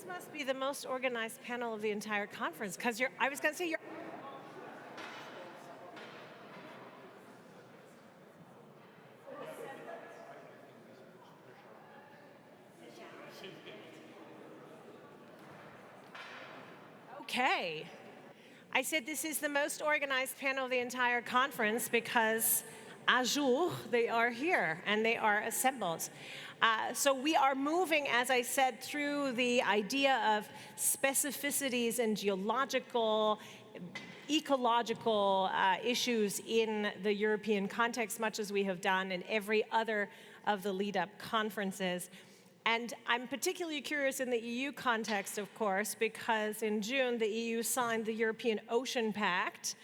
This must be the most organized panel of the entire conference, because I was going to say you're. Okay. I said this is the most organized panel of the entire conference because à jour, they are here and they are assembled. So we are moving, as I said, through the idea of specificities in geological, ecological issues in the European context, much as we have done in every other of the lead-up conferences. And I'm particularly curious in the EU context, of course, because in June, the EU signed the European Ocean Pact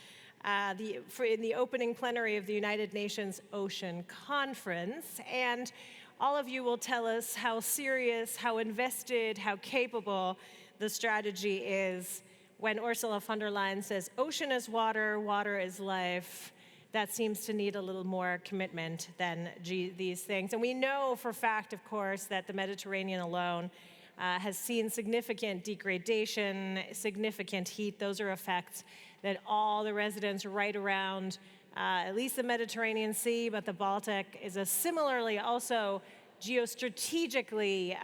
in the opening plenary of the United Nations Ocean Conference. And all of you will tell us how serious, how invested, how capable the strategy is when Ursula von der Leyen says, ocean is water, water is life. That seems to need a little more commitment than these things. And we know for fact, of course, that the Mediterranean alone has seen significant degradation, significant heat. Those are effects that all the residents right around at least the Mediterranean Sea, but the Baltic is a similarly also geostrategically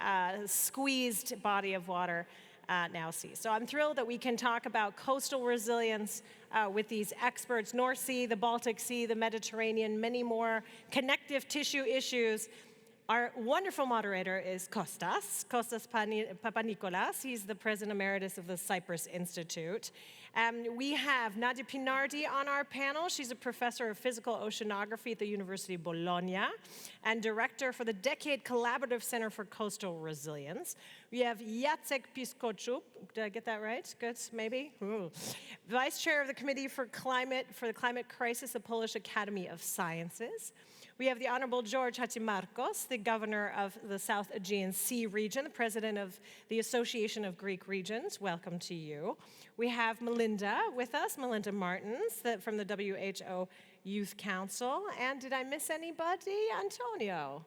squeezed body of water now see. So I'm thrilled that we can talk about coastal resilience with these experts, North Sea, the Baltic Sea, the Mediterranean, many more connective tissue issues. Our wonderful moderator is Kostas Papanikolas. He's the President Emeritus of the Cyprus Institute. We have Nadia Pinardi on our panel. She's a professor of physical oceanography at the University of Bologna and director for the Decade Collaborative Center for Coastal Resilience. We have Jacek Piskoczuk. Did I get that right? Good, maybe? Ooh. Vice Chair of the Committee for the Climate Crisis, the Polish Academy of Sciences. We have the Honorable George Hatzimarkos, the governor of the South Aegean Sea region, the president of the Association of Greek Regions. Welcome to you. We have Melinda with us, Melinda Martins from the WHO Youth Council. And did I miss anybody? Antonio.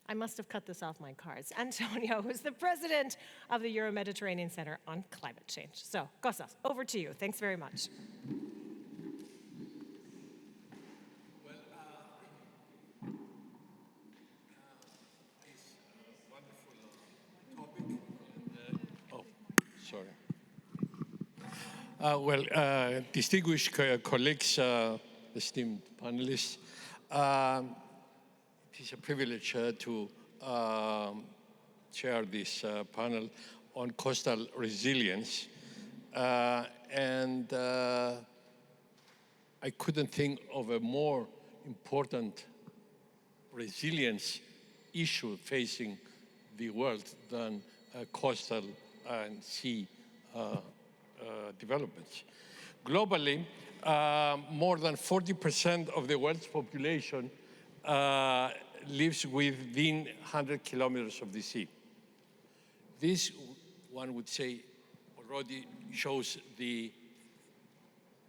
I must have cut this off my cards. Antonio, who's the president of the Euro-Mediterranean Center on Climate Change. So, Kostas, over to you. Thanks very much. Distinguished colleagues, esteemed panelists, it is a privilege to chair this panel on coastal resilience. And I couldn't think of a more important resilience issue facing the world than coastal and sea developments. Globally, more than 40% of the world's population lives within 100 kilometers of the sea. This, one would say, already shows the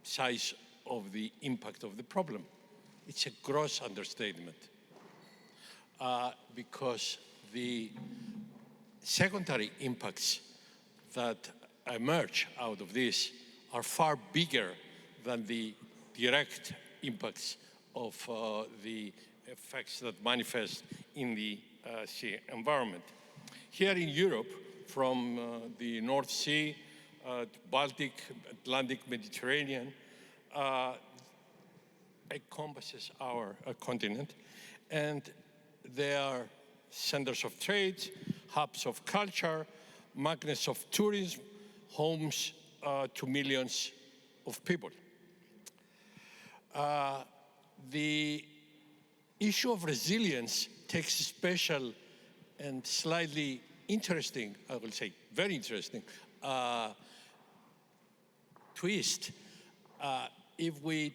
size of the impact of the problem. It's a gross understatement because the secondary impacts that emerge out of this are far bigger than the direct impacts of the effects that manifest in the sea environment. Here in Europe, from the North Sea, Baltic, Atlantic, Mediterranean, encompasses our continent, and they are centers of trade, hubs of culture, magnets of tourism, homes to millions of people. The issue of resilience takes a special and slightly interesting, I will say very interesting, twist if we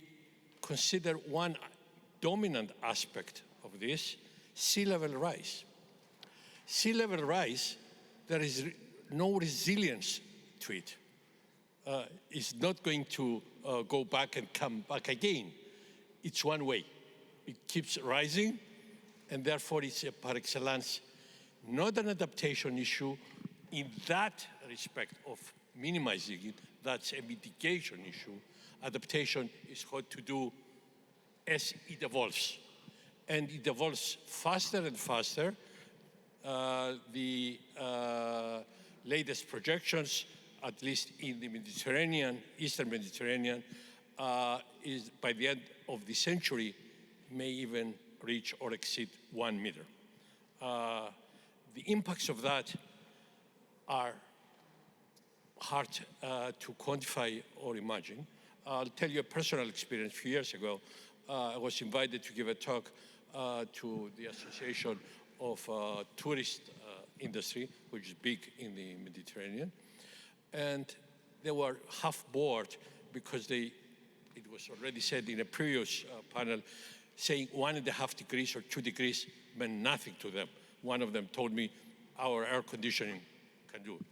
consider one dominant aspect of this, sea level rise. Sea level rise, there is no resilience to it. It's not going to go back and come back again. It's one way. It keeps rising, and therefore it's par excellence not an adaptation issue, in that respect of minimizing it, that's a mitigation issue. Adaptation is what to do as it evolves. And it evolves faster and faster. The latest projections, at least in the Mediterranean, Eastern Mediterranean, is by the end of the century, may even reach or exceed 1 meter. The impacts of that are hard to quantify or imagine. I'll tell you a personal experience. A few years ago, I was invited to give a talk to the Association of Tourist Industry, which is big in the Mediterranean. And they were half bored because it was already said in a previous panel, saying 1.5 degrees or 2 degrees meant nothing to them. One of them told me, our air conditioning can do it.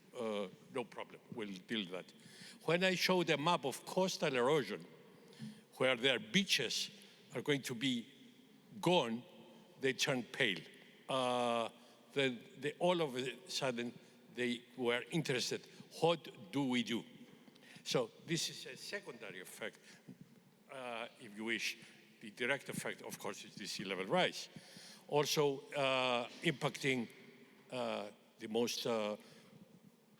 No problem, we'll deal with that. When I showed a map of coastal erosion, where their beaches are going to be gone, they turned pale. Then all of a sudden, they were interested. What do we do? So this is a secondary effect, if you wish. The direct effect, of course, is the sea level rise. Also impacting the most,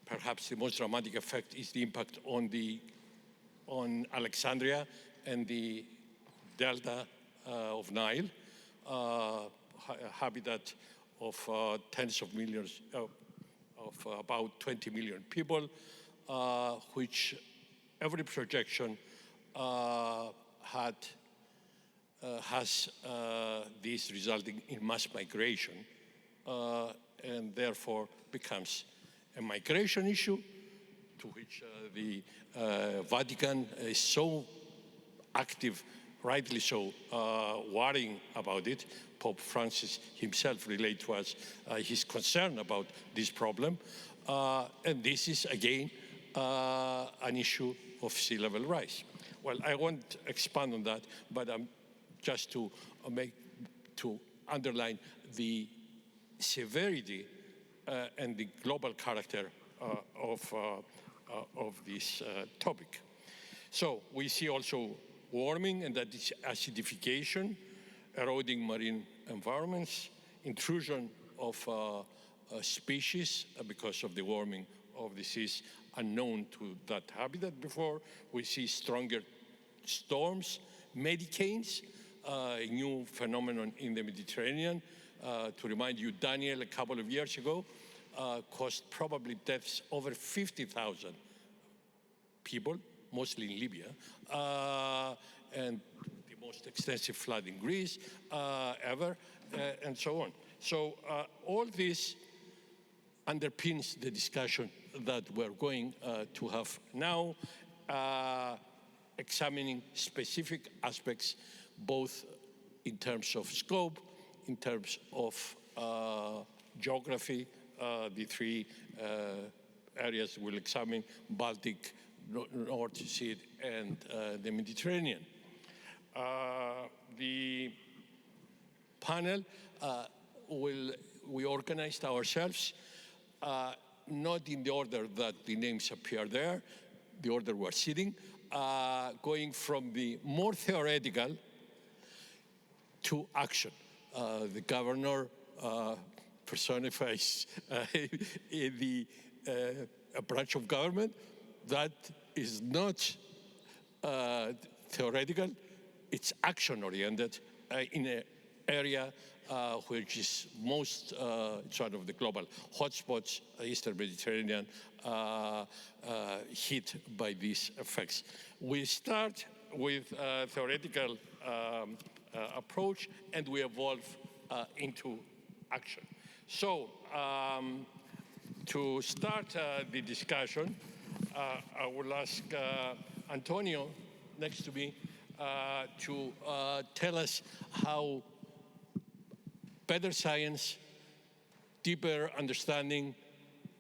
perhaps the most dramatic effect is the impact on Alexandria and the delta of Nile, habitat of tens of millions, of about 20 million people, which every projection has this resulting in mass migration, and therefore becomes a migration issue to which the Vatican is so active, rightly so, worrying about it. Pope Francis himself relayed to us his concern about this problem. And this is, again, an issue of sea level rise. Well, I won't expand on that, but just to underline the severity and the global character of this topic. So we see also warming, and that is acidification, eroding marine environments, intrusion of species because of the warming of the seas unknown to that habitat before. We see stronger storms, medicanes, a new phenomenon in the Mediterranean. To remind you, Daniel, a couple of years ago, caused probably deaths over 50,000 people, mostly in Libya, and the most extensive flood in Greece ever, and so on. So all this underpins the discussion that we're going to have now, examining specific aspects, both in terms of scope, in terms of geography. The three areas we'll examine: Baltic, North Sea, and the Mediterranean. The panel we organized ourselves, not in the order that the names appear there, the order we're sitting, going from the more theoretical to action. The governor personifies a branch of government that is not theoretical, it's action-oriented in an area which is most, it's one of the global hotspots, Eastern Mediterranean, hit by these effects. We start with a theoretical approach, and we evolve into action. So, to start the discussion, I will ask Antonio, next to me, to tell us how better science, deeper understanding,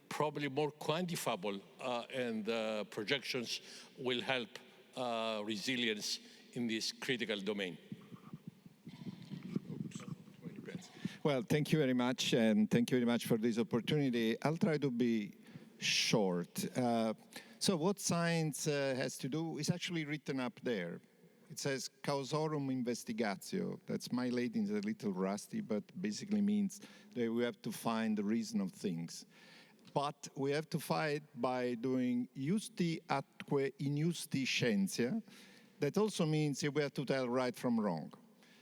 probably more quantifiable and projections will help resilience in this critical domain. Well, thank you very much, and thank you very much for this opportunity. I'll try to be short. So what science has to do is actually written up there. It says causorum investigatio. That's my Latin is a little rusty, but basically means that we have to find the reason of things. But we have to fight by doing justi atque injusti scientia. That also means that we have to tell right from wrong.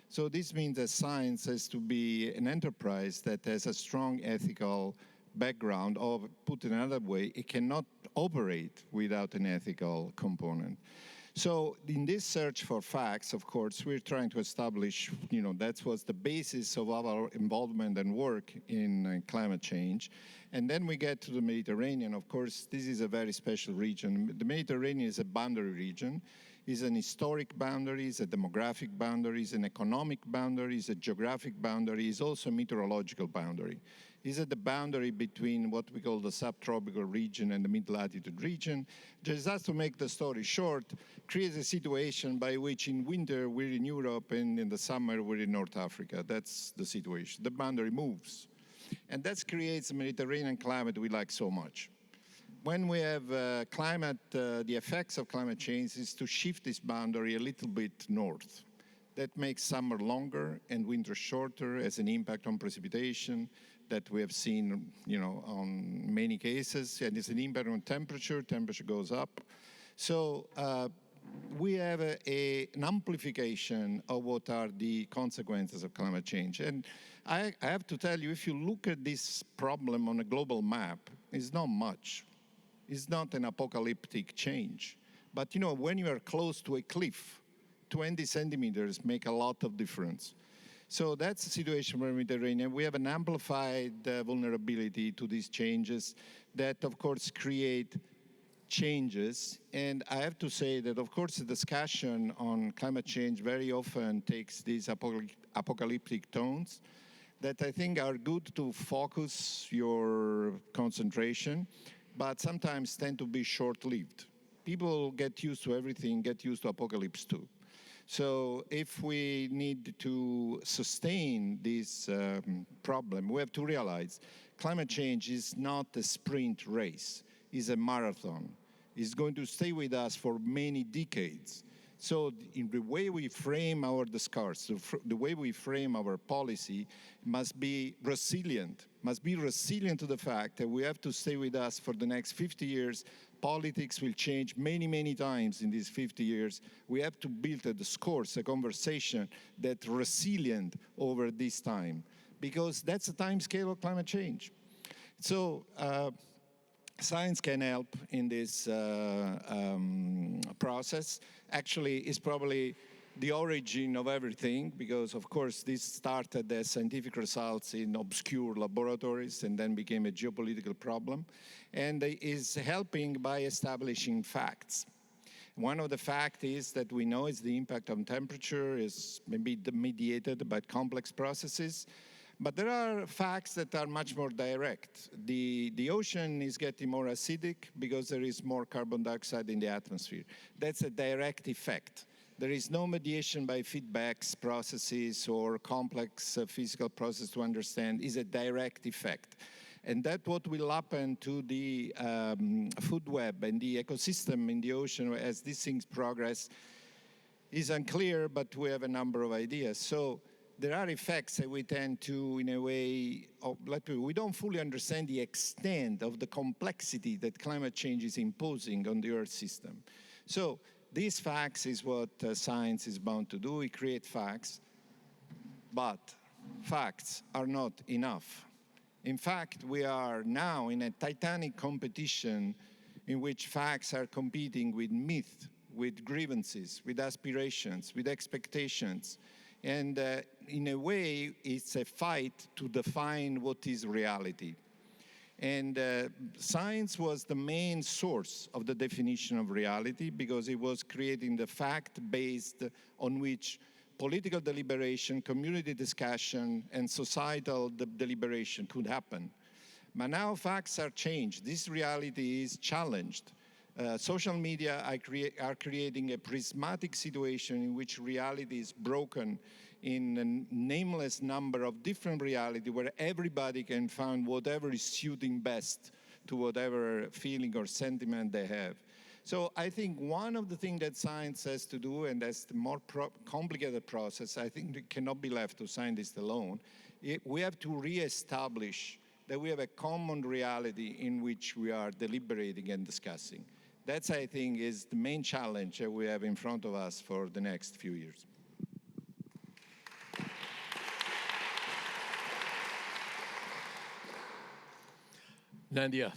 So this means that science has to be an enterprise that has a strong ethical background, or put another way, it cannot operate without an ethical component. So in this search for facts, of course, we're trying to establish, that was the basis of our involvement and work in climate change. And then we get to the Mediterranean. Of course, this is a very special region. The Mediterranean is a boundary region. It's an historic boundary, it's a demographic boundary, it's an economic boundary, it's a geographic boundary, it's also a meteorological boundary. It's at the boundary between what we call the subtropical region and the mid-latitude region. Just to make the story short, creates a situation by which in winter we're in Europe and in the summer we're in North Africa. That's the situation. The boundary moves. And that creates a Mediterranean climate we like so much. When we have the effects of climate change is to shift this boundary a little bit north. That makes summer longer and winter shorter, as an impact on precipitation that we have seen, on many cases, and it's an impact on temperature. Temperature goes up. So we have an amplification of what are the consequences of climate change. And I have to tell you, if you look at this problem on a global map, it's not much. It's not an apocalyptic change. But when you are close to a cliff, 20 centimeters make a lot of difference. So that's the situation for the Mediterranean. We have an amplified vulnerability to these changes that, of course, create changes. And I have to say that, of course, the discussion on climate change very often takes these apocalyptic tones that I think are good to focus your concentration, but sometimes tend to be short-lived. People get used to everything, get used to apocalypse too. So if we need to sustain this problem, we have to realize climate change is not a sprint race, it's a marathon. It's going to stay with us for many decades. So in the way we frame our discourse, the way we frame our policy must be resilient to the fact that we have to stay with us for the next 50 years. Politics will change many, many times in these 50 years. We have to build a discourse, a conversation that's resilient over this time, because that's the time scale of climate change. So science can help in this process. Actually, it's probably the origin of everything, because, of course, this started as scientific results in obscure laboratories and then became a geopolitical problem, and is helping by establishing facts. One of the facts is that we know is the impact on temperature is maybe mediated by complex processes. But there are facts that are much more direct. The ocean is getting more acidic because there is more carbon dioxide in the atmosphere. That's a direct effect. There is no mediation by feedbacks, processes, or complex physical process to understand. It's a direct effect. And that's what will happen to the food web and the ecosystem in the ocean as these things progress is unclear, but we have a number of ideas. So there are effects that we tend to, in a way, we don't fully understand the extent of the complexity that climate change is imposing on the Earth system. So these facts is what science is bound to do. We create facts, but facts are not enough. In fact, we are now in a titanic competition in which facts are competing with myth, with grievances, with aspirations, with expectations. And in a way, it's a fight to define what is reality. And science was the main source of the definition of reality, because it was creating the fact-based on which political deliberation, community discussion, and societal deliberation could happen. But now facts are changed. This reality is challenged. Social media are creating a prismatic situation in which reality is broken in a nameless number of different realities where everybody can find whatever is suiting best to whatever feeling or sentiment they have. So I think one of the things that science has to do, and that's the more complicated process, I think it cannot be left to scientists alone. We have to reestablish that we have a common reality in which we are deliberating and discussing. That's, I think, is the main challenge that we have in front of us for the next few years. Nadia,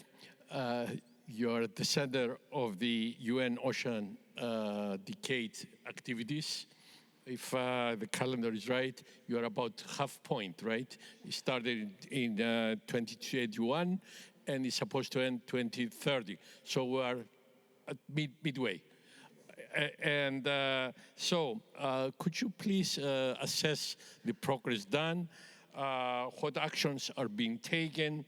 you're at the center of the UN Ocean Decade activities. If the calendar is right, you're about half point, right? It started in 2021 and it's supposed to end 2030. So we're at midway. Could you please assess the progress done, what actions are being taken,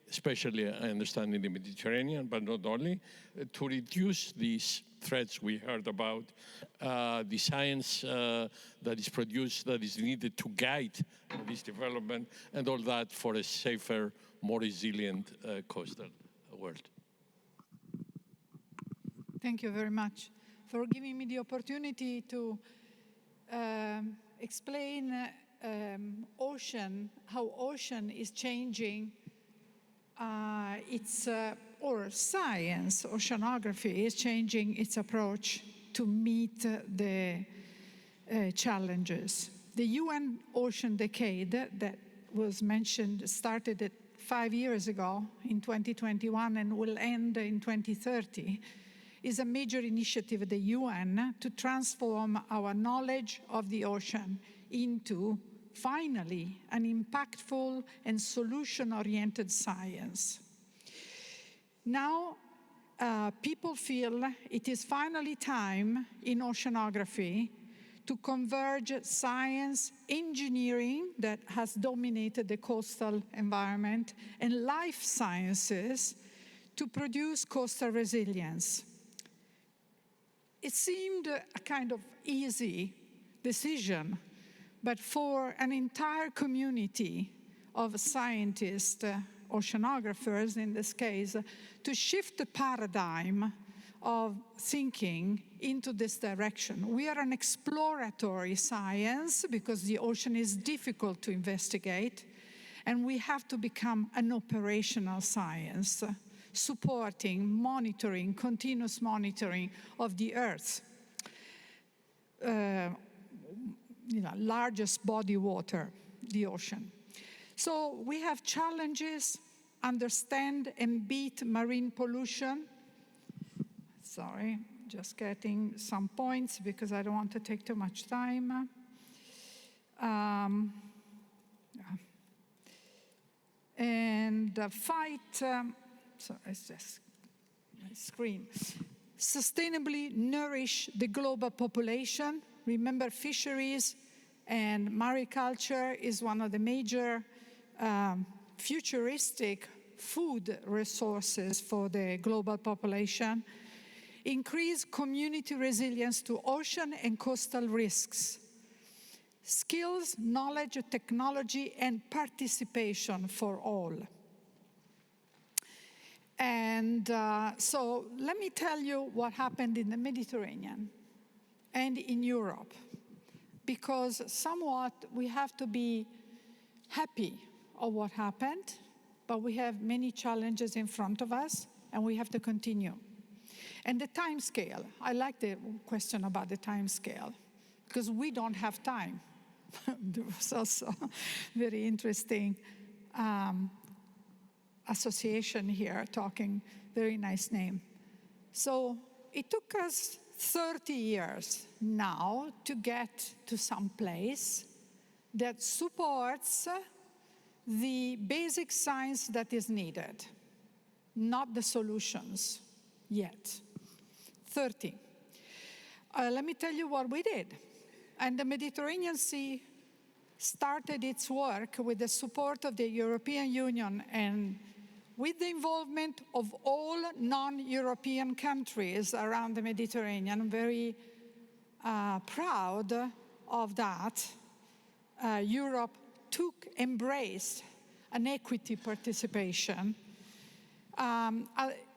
especially, I understand, in the Mediterranean, but not only, to reduce these threats we heard about, the science that is produced, that is needed to guide this development, and all that for a safer, more resilient coastal world. Thank you very much for giving me the opportunity to explain how ocean is changing or science, oceanography is changing its approach to meet the challenges. The UN Ocean Decade that was mentioned started 5 years ago in 2021 and will end in 2030, is a major initiative of the UN to transform our knowledge of the ocean into, finally, an impactful and solution-oriented science. Now, people feel it is finally time in oceanography to converge science, engineering that has dominated the coastal environment, and life sciences to produce coastal resilience. It seemed a kind of easy decision, but for an entire community of scientists, oceanographers in this case, to shift the paradigm of thinking into this direction. We are an exploratory science because the ocean is difficult to investigate, and we have to become an operational science, supporting, monitoring, continuous monitoring of the Earth's largest body water, the ocean. So we have challenges: understand and beat marine pollution. Sorry, just getting some points because I don't want to take too much time. Fight, so it's just my screen. Sustainably nourish the global population. Remember, fisheries and mariculture is one of the major futuristic food resources for the global population. Increase community resilience to ocean and coastal risks. Skills, knowledge, technology, and participation for all. And so let me tell you what happened in the Mediterranean and in Europe, because somewhat we have to be happy of what happened, but we have many challenges in front of us, and we have to continue. And the time scale, I like the question about the time scale, because we don't have time. There was also very interesting association here talking, very nice name. So it took us 30 years now to get to some place that supports the basic science that is needed, not the solutions yet. 30. Let me tell you what we did. And the Mediterranean Sea started its work with the support of the European Union and with the involvement of all non-European countries around the Mediterranean. I'm very proud of that. Europe embraced an equity participation.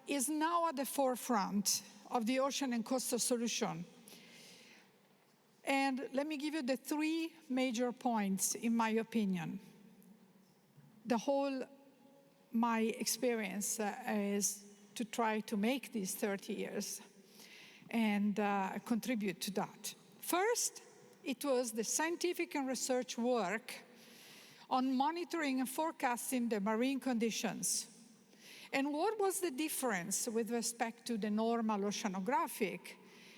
is now at the forefront of the ocean and coastal solution. And let me give you the three major points, in my opinion. My experience is to try to make these 30 years and contribute to that. First, it was the scientific and research work on monitoring and forecasting the marine conditions. And what was the difference with respect to the normal oceanographic?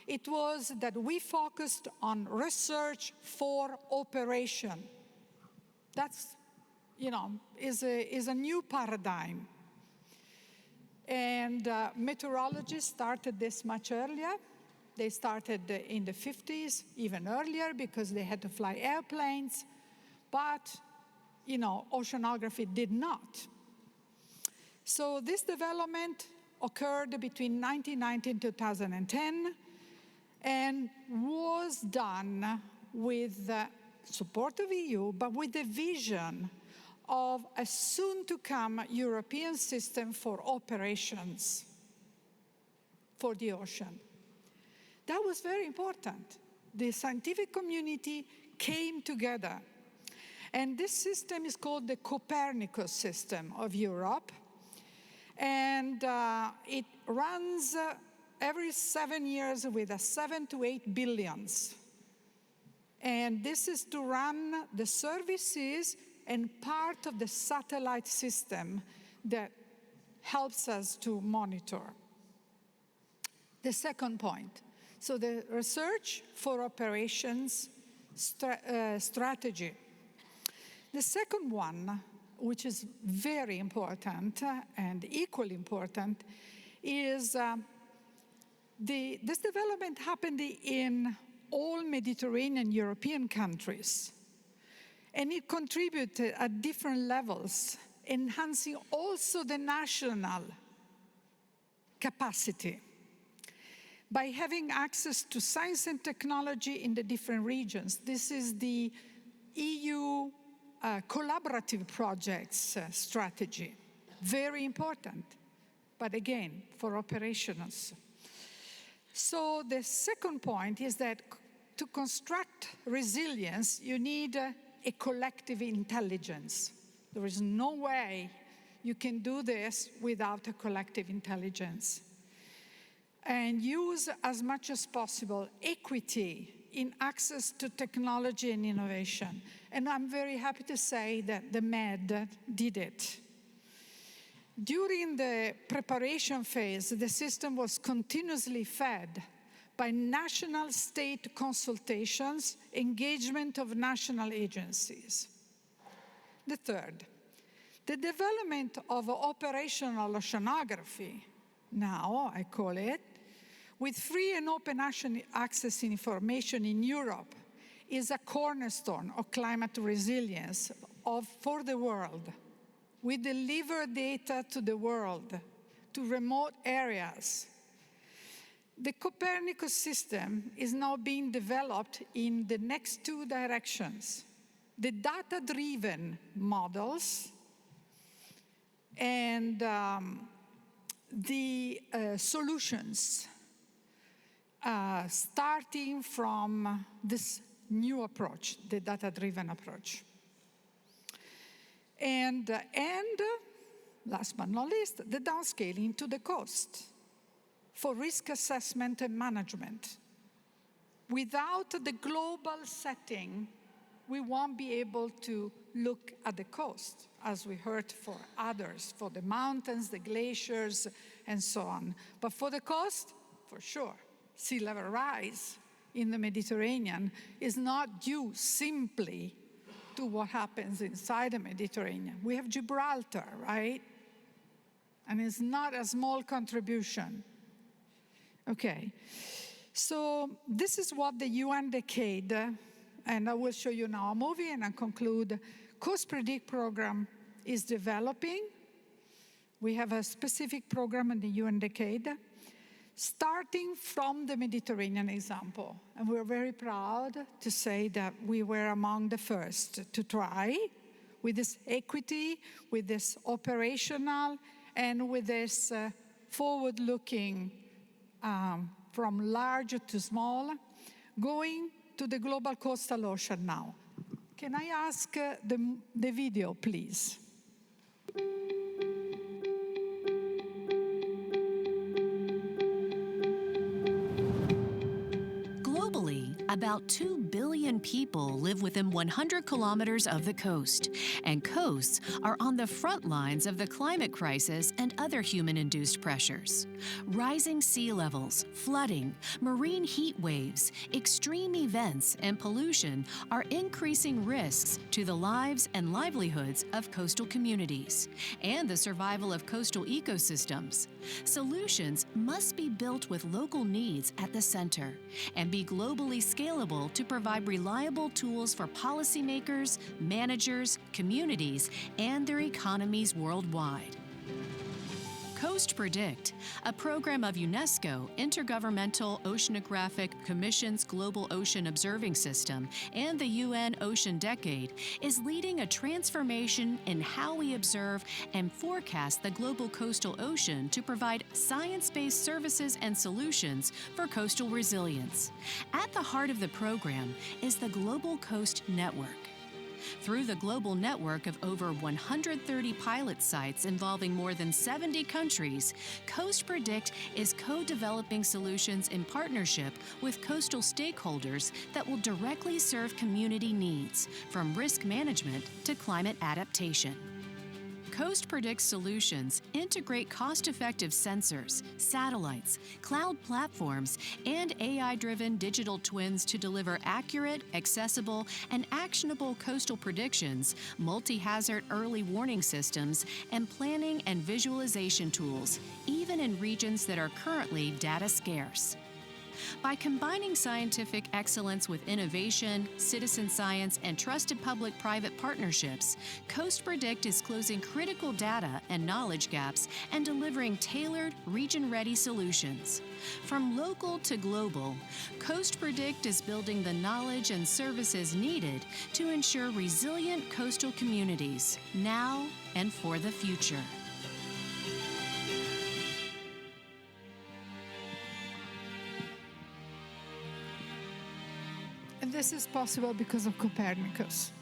It was that we focused on research for operation. That's, is a new paradigm. And meteorologists started this much earlier. They started in the 50s, even earlier, because they had to fly airplanes. But, oceanography did not. So this development occurred between 1990 and 2010 and was done with the support of EU, but with the vision of a soon-to-come European system for operations for the ocean. That was very important. The scientific community came together. And this system is called the Copernicus system of Europe. And it runs every 7 years with a 7 to 8 billions. And this is to run the services and part of the satellite system that helps us to monitor. The second point, so the research for operations strategy. The second one, which is very important and equally important, is this development happened in all Mediterranean European countries. And it contributed at different levels, enhancing also the national capacity. By having access to science and technology in the different regions. This is the EU collaborative projects strategy. Very important, but again, for operations. So the second point is that to construct resilience, you need a collective intelligence. There is no way you can do this without a collective intelligence. And use as much as possible equity in access to technology and innovation. And I'm very happy to say that the Med did it. During the preparation phase, the system was continuously fed by national state consultations, engagement of national agencies. The third, the development of operational oceanography, now I call it, with free and open access information in Europe, is a cornerstone of climate resilience for the world. We deliver data to the world, to remote areas. The Copernicus system is now being developed in the next two directions. The data-driven models and the solutions starting from this new approach, the data-driven approach. And last but not least, the downscaling to the coast for risk assessment and management. Without the global setting, we won't be able to look at the coast, as we heard for others, for the mountains, the glaciers, and so on. But for the coast, for sure, sea level rise in the Mediterranean is not due simply to what happens inside the Mediterranean. We have Gibraltar, right? And it's not a small contribution. Okay, so this is what the UN Decade, and I will show you now a movie and I'll conclude, Coast Predict program is developing. We have a specific program in the UN Decade, starting from the Mediterranean example. And we're very proud to say that we were among the first to try with this equity, with this operational and with this forward-looking from large to small, going to the global coastal ocean now. Can I ask the video, please? Globally, about 2 billion people live within 100 kilometers of the coast, and coasts are on the front lines of the climate crisis and other human-induced pressures. Rising sea levels, flooding, marine heat waves, extreme events, and pollution are increasing risks to the lives and livelihoods of coastal communities and the survival of coastal ecosystems. Solutions must be built with local needs at the center and be globally scalable to provide reliable tools for policymakers, managers, communities, and their economies worldwide. Coast Predict, a program of UNESCO Intergovernmental Oceanographic Commission's Global Ocean Observing System and the UN Ocean Decade, is leading a transformation in how we observe and forecast the global coastal ocean to provide science-based services and solutions for coastal resilience. At the heart of the program is the Global Coast Network. Through the global network of over 130 pilot sites involving more than 70 countries, Coast Predict is co-developing solutions in partnership with coastal stakeholders that will directly serve community needs, from risk management to climate adaptation. Coast Predict solutions integrate cost-effective sensors, satellites, cloud platforms, and AI-driven digital twins to deliver accurate, accessible, and actionable coastal predictions, multi-hazard early warning systems, and planning and visualization tools, even in regions that are currently data scarce. By combining scientific excellence with innovation, citizen science, and trusted public-private partnerships, Coast Predict is closing critical data and knowledge gaps and delivering tailored, region-ready solutions. From local to global, Coast Predict is building the knowledge and services needed to ensure resilient coastal communities, now and for the future. And this is possible because of Copernicus.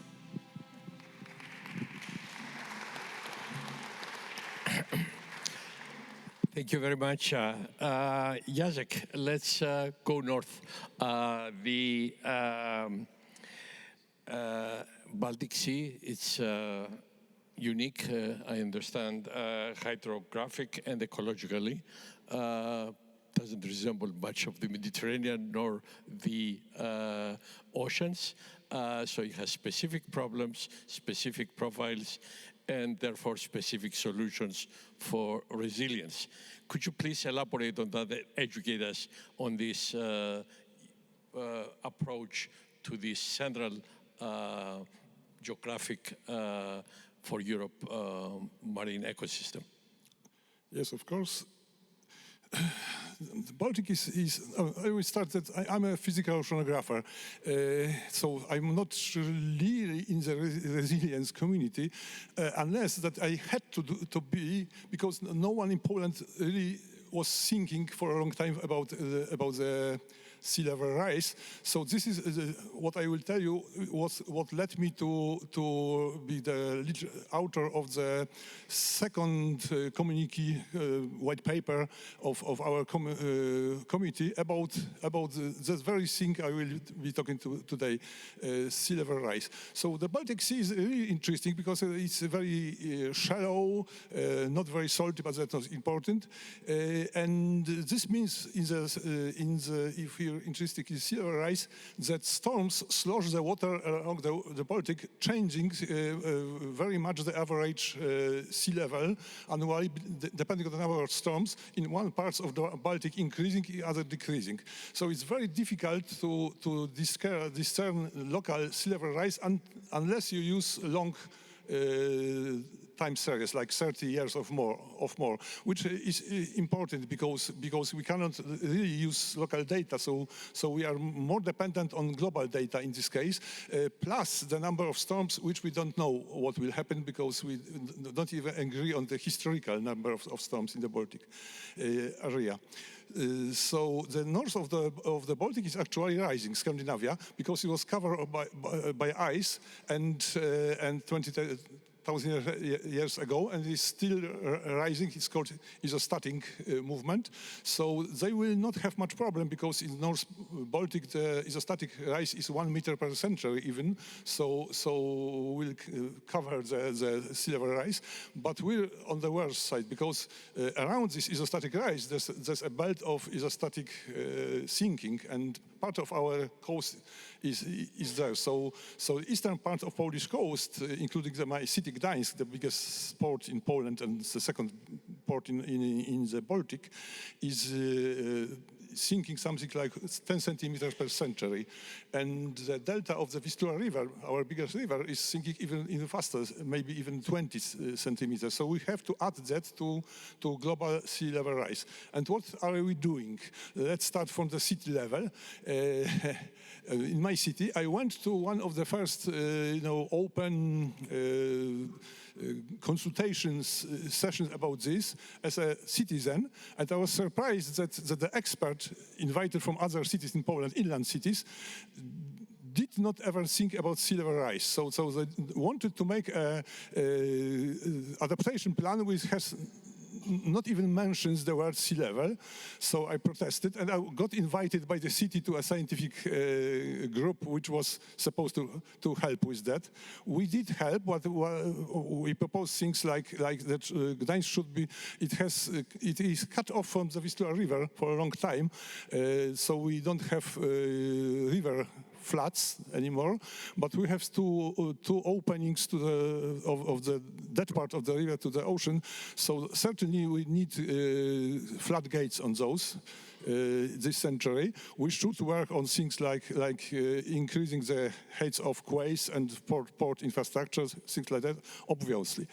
Thank you very much. Jacek, let's go north. The Baltic Sea, it's unique, I understand, hydrographic and ecologically. Doesn't resemble much of the Mediterranean nor the oceans. So it has specific problems, specific profiles, and therefore specific solutions for resilience. Could you please elaborate on that, educate us on this approach to this central geographic for Europe marine ecosystem? Yes, of course. The Baltic I will start that I'm a physical oceanographer, so I'm not really in the resilience community, unless that I had to be, because no one in Poland really was thinking for a long time about the sea level rise. So this is what I will tell you was what led me to be the lead author of the second communique white paper of our committee about this very thing I will be talking to today, sea level rise. So the Baltic Sea is really interesting because it's very shallow, not very salty, but that's not important. And this means if you're interested in sea level rise, that storms slosh the water along the Baltic, changing very much the average sea level annually, depending on the number of storms. In one part of the Baltic increasing, in other decreasing. So it's very difficult to discern local sea level rise unless you use long time series, like 30 years of more, which is important because we cannot really use local data, so we are more dependent on global data in this case, plus the number of storms, which we don't know what will happen because we don't even agree on the historical number of storms in the Baltic area. So the north of the Baltic is actually rising, Scandinavia, because it was covered by ice and 20,000 years ago, and is still rising. It's called isostatic movement. So they will not have much problem because in North Baltic the isostatic rise is 1 meter per century even. So we'll cover the sea level rise. But we're on the worst side because around this isostatic rise there's a belt of isostatic sinking, and part of our coast is there. So eastern part of Polish coast, including my city Gdańsk, the biggest port in Poland and the second port in the Baltic, is sinking something like 10 centimeters per century. And the delta of the Vistula River, our biggest river, is sinking even faster, maybe even 20 centimeters. So we have to add that to global sea level rise. And what are we doing? Let's start from the city level. In my city, I went to one of the first, open consultations sessions about this as a citizen, and I was surprised that the expert invited from other cities in Poland, inland cities, did not ever think about sea level rise. So they wanted to make a adaptation plan which has not even mentions the word sea level. So I protested, and I got invited by the city to a scientific group which was supposed to help with that. We did help, but we proposed things like that Gdańsk should be, it is cut off from the Vistula River for a long time, so we don't have river floods anymore, but we have two openings of that part of the river to the ocean. So certainly we need floodgates on those this century. We should work on things like increasing the heights of quays and port infrastructure, things like that, obviously.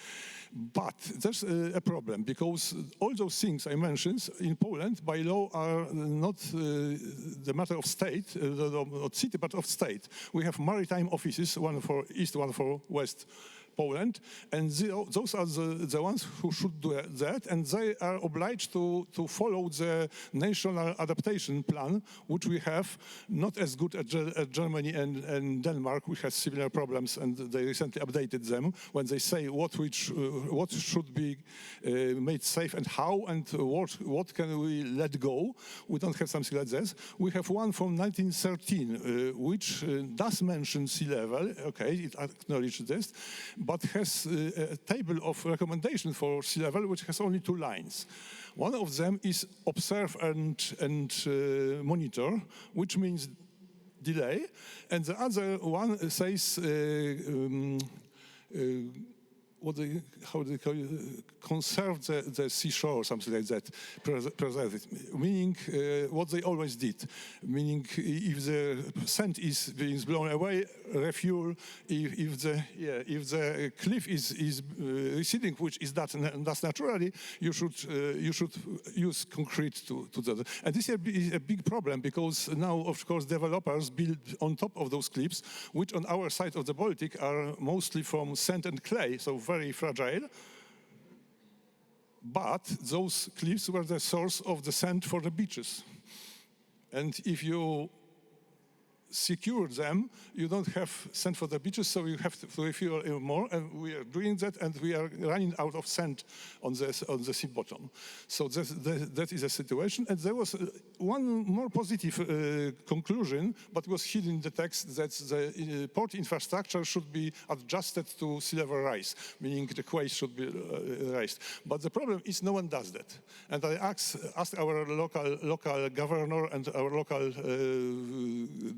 But there's a problem because all those things I mentioned in Poland by law are not the matter of state, not city, but of state. We have maritime offices, one for east, one for west Poland, and those are the ones who should do that, and they are obliged to follow the national adaptation plan, which we have, not as good as Germany and Denmark, which has similar problems, and they recently updated them when they say what should be made safe and how, and what can we let go. We don't have something like this. We have one from 1913, which does mention sea level. Okay, it acknowledges this, but has a table of recommendations for sea level, which has only 2 lines. One of them is observe and monitor, which means delay, and the other one says how do they call it? Conserve the seashore, something like that, preserve it, meaning what they always did, meaning if the sand is being blown away, refuel, if the cliff is receding, which is that's naturally, you should use concrete to that. And this is a big problem because now, of course, developers build on top of those cliffs, which on our side of the Baltic are mostly from sand and clay, so very fragile. But those cliffs were the source of the sand for the beaches. And if you secure them, you don't have sand for the beaches, so you have to refuel more, and we are doing that, and we are running out of sand on the sea bottom. So that is a situation. And there was one more positive conclusion, but was hidden in the text, that the port infrastructure should be adjusted to sea level rise, meaning the quays should be raised. But the problem is no one does that. And I asked our local governor and our local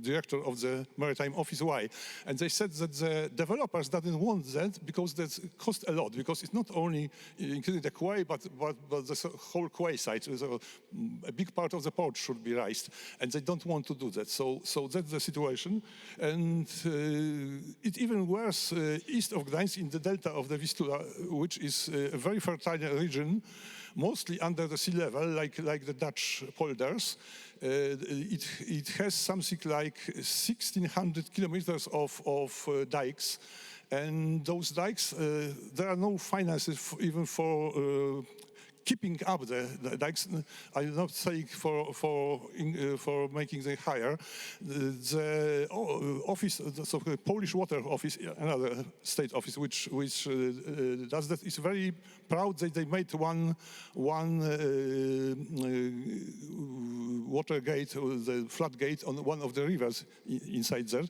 director director of the Maritime Office. Why? And they said that the developers didn't want that because that cost a lot, because it's not only including the quay, but the whole quay site. So a big part of the port should be raised, and they don't want to do that. So that's the situation. And it even worse east of Gdańsk in the delta of the Vistula, which is a very fertile region, mostly under the sea level, like the Dutch polders. It has something like 1,600 kilometers of dikes. And those dikes, there are no finances even for keeping up the dikes. I'm not saying for making them higher. The office, so the Polish Water Office, another state office, which does that, is very proud that they made one water gate, the flood gate on one of the rivers inside there.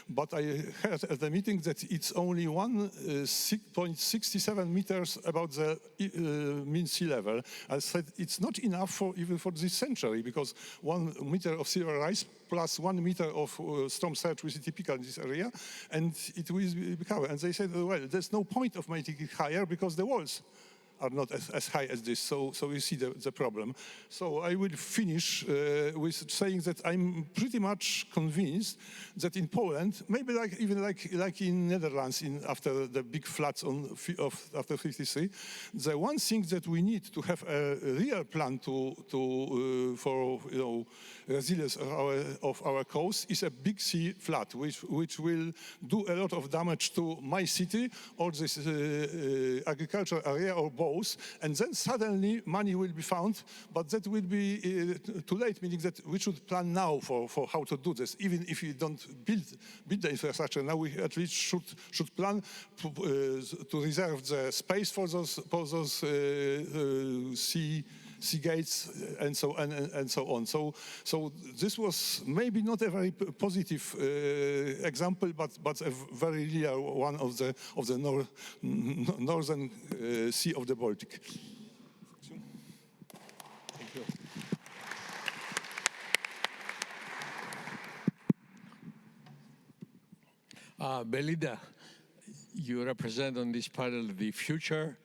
But I heard at the meeting that it's only 1.67 meters above the mean sea level. I said it's not enough even for this century, because 1 meter of sea level rise plus 1 meter of storm surge, which is typical in this area, and it will be covered. And they said, well, there's no point of making it higher because the walls are not as high as this. So you see the problem. So I will finish with saying that I'm pretty much convinced that in Poland, maybe even like in Netherlands after the big floods after 53, the one thing that we need to have a real plan for resilience of our coast is a big sea flood, which will do a lot of damage to my city or this agricultural area or both. And then suddenly money will be found, but that will be too late, meaning that we should plan now for how to do this. Even if we don't build the infrastructure now, we at least should plan to reserve the space for those sea gates and so on. So this was maybe not a very positive example, but a very real one of the northern sea of the Baltic. Thank you. Belinda, you represent on this panel the future,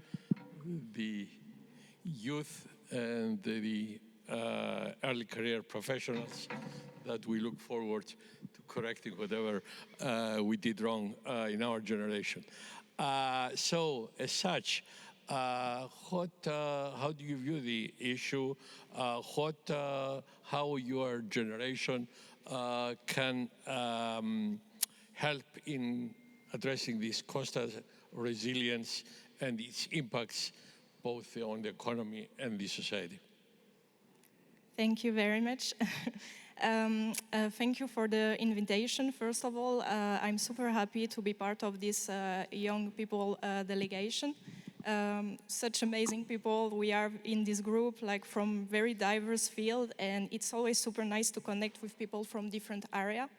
the youth, and the early career professionals that we look forward to correcting whatever we did wrong in our generation. So, as such, how do you view the issue? How your generation can help in addressing this coastal resilience and its impacts both on the economy and the society? Thank you very much. Thank you for the invitation. First of all, I'm super happy to be part of this young people delegation. Such amazing people. We are in this group like from very diverse field, and it's always super nice to connect with people from different areas.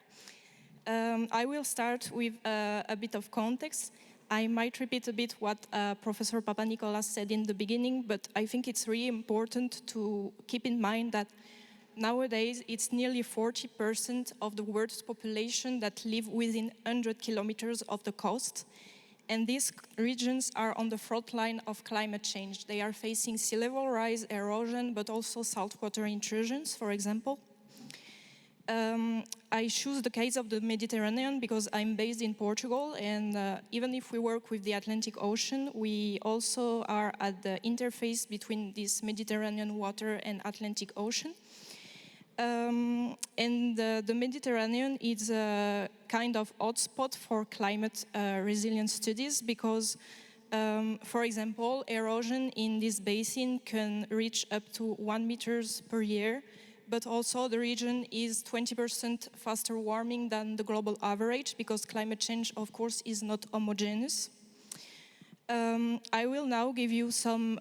I will start with a bit of context. I might repeat a bit what Professor Papanikolas said in the beginning, but I think it's really important to keep in mind that nowadays it's nearly 40% of the world's population that live within 100 kilometers of the coast. And these regions are on the front line of climate change. They are facing sea level rise, erosion, but also saltwater intrusions, for example. I choose the case of the Mediterranean because I'm based in Portugal, and even if we work with the Atlantic Ocean, we also are at the interface between this Mediterranean water and Atlantic Ocean. And the Mediterranean is a kind of hotspot for climate resilience studies because, for example, erosion in this basin can reach up to 1 meter per year, but also the region is 20% faster warming than the global average because climate change, of course, is not homogeneous. I will now give you some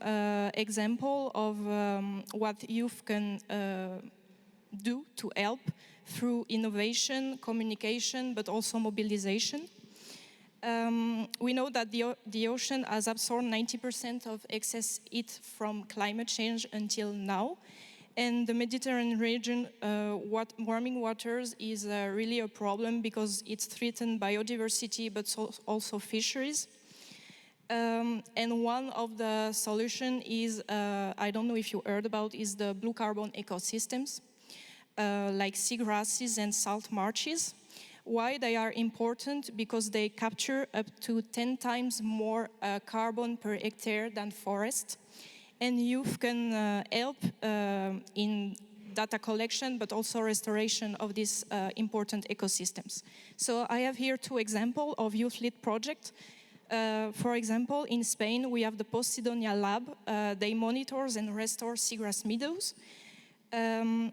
example of what youth can do to help through innovation, communication, but also mobilization. We know that the ocean has absorbed 90% of excess heat from climate change until now. And the Mediterranean region, warming waters is really a problem because it's threatened biodiversity, but also fisheries. And one of the solutions is, I don't know if you heard about, is the blue carbon ecosystems, like seagrasses and salt marshes. Why they are important? Because they capture up to 10 times more carbon per hectare than forest. And youth can help in data collection, but also restoration of these important ecosystems. So I have here 2 examples of youth-led projects. For example, in Spain, we have the Posidonia Lab. They monitor and restore seagrass meadows. And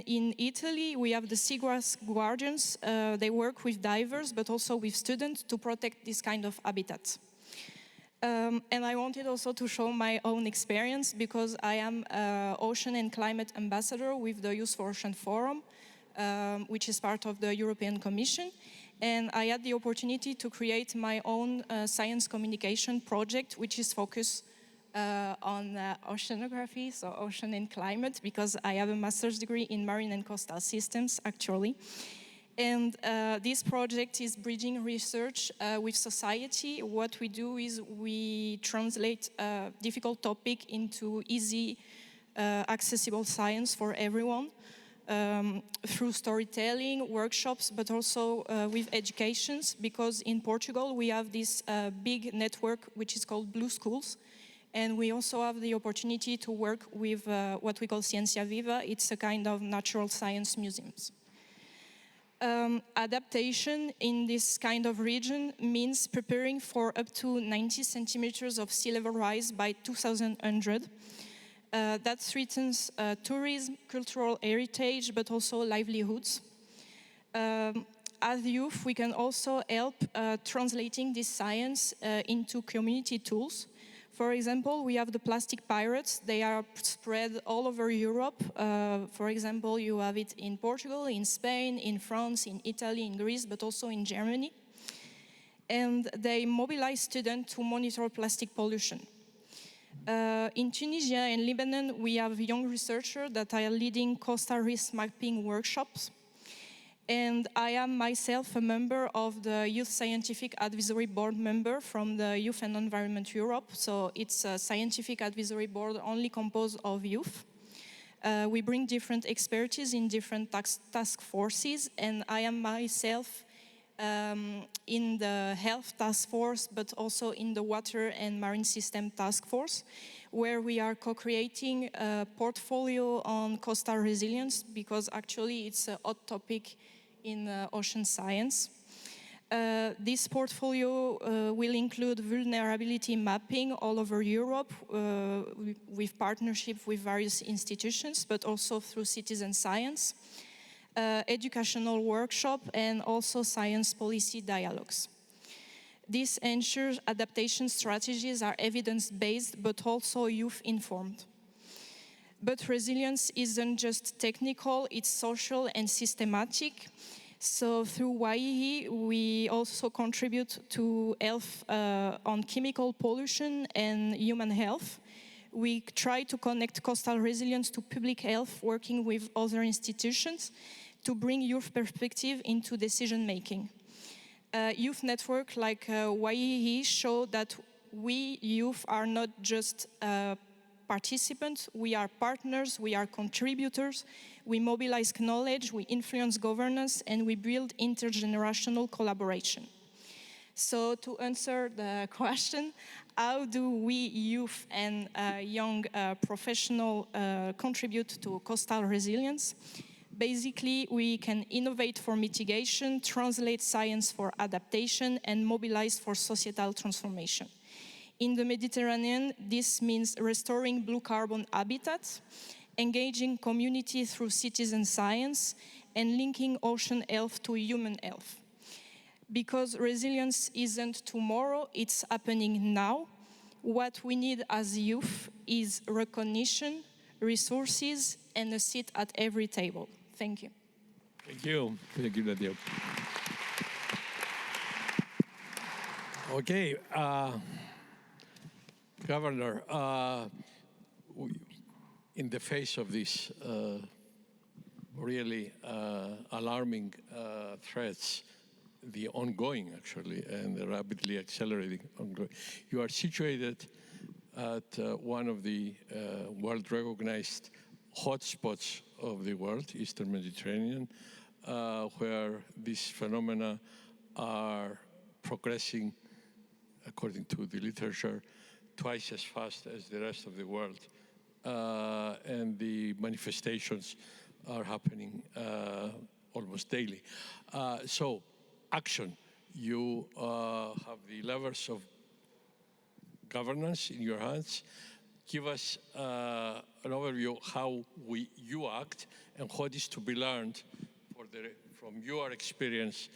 in Italy, we have the Seagrass Guardians. They work with divers, but also with students to protect this kind of habitats. And I wanted also to show my own experience because I am an Ocean and Climate Ambassador with the Youth for Ocean Forum, which is part of the European Commission. And I had the opportunity to create my own science communication project, which is focused on oceanography, so ocean and climate, because I have a master's degree in marine and coastal systems, actually. And this project is bridging research with society. What we do is we translate a difficult topic into easy, accessible science for everyone through storytelling, workshops, but also with educations, because in Portugal we have this big network which is called Blue Schools. And we also have the opportunity to work with what we call Ciencia Viva. It's a kind of natural science museums. Adaptation in this kind of region means preparing for up to 90 centimeters of sea level rise by 2100. That threatens tourism, cultural heritage, but also livelihoods. As youth, we can also help translating this science into community tools. For example, we have the plastic pirates. They are spread all over Europe. For example, you have it in Portugal, in Spain, in France, in Italy, in Greece, but also in Germany. And they mobilize students to monitor plastic pollution. In Tunisia and Lebanon, we have young researchers that are leading coastal risk mapping workshops. And I am myself a member of the Youth Scientific Advisory Board member from the Youth and Environment Europe. So it's a scientific advisory board only composed of youth. We bring different expertise in different task forces, and I am myself in the health task force, but also in the water and marine system task force, where we are co-creating a portfolio on coastal resilience, because actually it's a hot topic in ocean science. This portfolio will include vulnerability mapping all over Europe with partnership with various institutions, but also through citizen science, educational workshop, and also science policy dialogues. This ensures adaptation strategies are evidence-based, but also youth-informed. But resilience isn't just technical, it's social and systematic. So through YEE, we also contribute to health on chemical pollution and human health. We try to connect coastal resilience to public health, working with other institutions to bring youth perspective into decision-making. Youth network like YEE show that we youth are not just participants, we are partners, we are contributors, we mobilize knowledge, we influence governance, and we build intergenerational collaboration. So to answer the question, how do we youth and young professionals contribute to coastal resilience? Basically, we can innovate for mitigation, translate science for adaptation, and mobilize for societal transformation. In the Mediterranean, this means restoring blue carbon habitats, engaging community through citizen science, and linking ocean health to human health. Because resilience isn't tomorrow, it's happening now. What we need as youth is recognition, resources, and a seat at every table. Thank you. Thank you. Thank you, Nadia. Okay, Governor, in the face of these really alarming threats, the ongoing actually, and the rapidly accelerating ongoing, you are situated at one of the world-recognized hotspots of the world, Eastern Mediterranean, where these phenomena are progressing, according to the literature, twice as fast as the rest of the world. And the manifestations are happening almost daily. So, action. You have the levers of governance in your hands. Give us an overview how you act and what is to be learned from your experience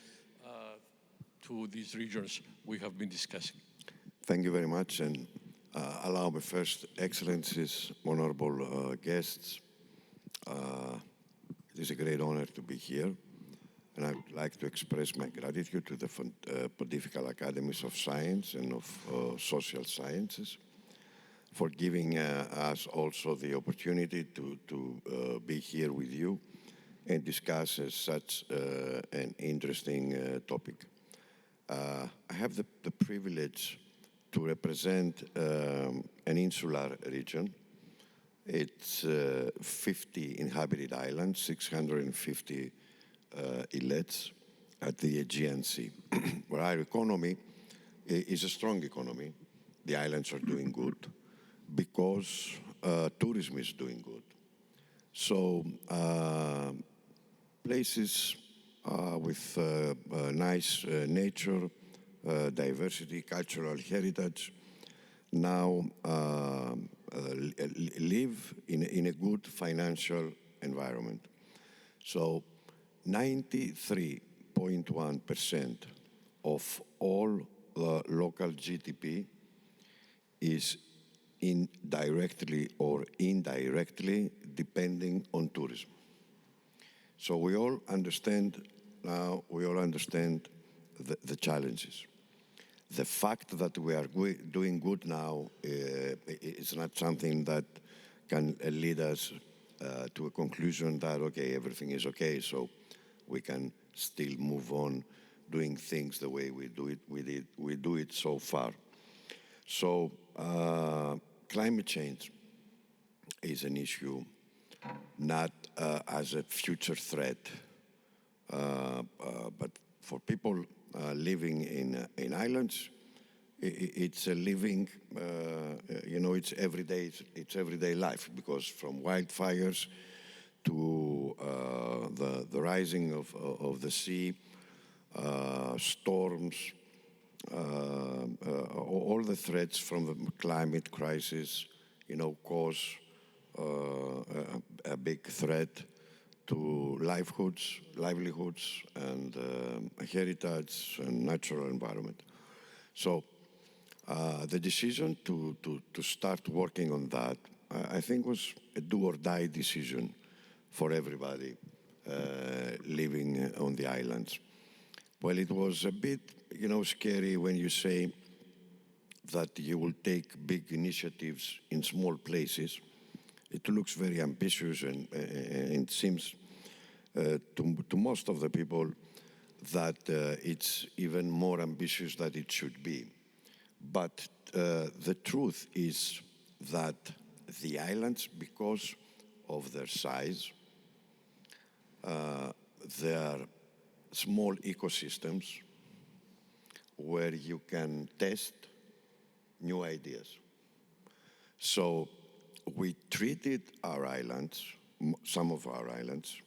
to these regions we have been discussing. Thank you very much, and allow me first, Excellencies, honorable guests. It is a great honor to be here, and I'd like to express my gratitude to the Pontifical Academies of Science and of Social Sciences for giving us also the opportunity to be here with you and discuss such an interesting topic. I have the privilege to represent an insular region. It's 50 inhabited islands, 650 islets at the Aegean Sea, where our economy is a strong economy. The islands are doing good because tourism is doing good. So places with nice nature, diversity, cultural heritage, now live in a good financial environment. So 93.1% of all local GDP is directly or indirectly depending on tourism. So we all understand now, the challenges. The fact that we are doing good now is not something that can lead us to a conclusion that, okay, everything is okay, so we can still move on doing things the way we do it so far. So climate change is an issue, not as a future threat, but for people living in islands, it's a living, it's everyday life, because from wildfires to the rising of the sea, storms, all the threats from the climate crisis, cause a big threat to livelihoods, and heritage and natural environment. So the decision to start working on that, I think, was a do-or-die decision for everybody living on the islands. Well, it was a bit, scary when you say that you will take big initiatives in small places. It looks very ambitious, and it seems to most of the people that it's even more ambitious than it should be. But the truth is that the islands, because of their size, they are small ecosystems where you can test new ideas. So we treated our islands, some of our islands,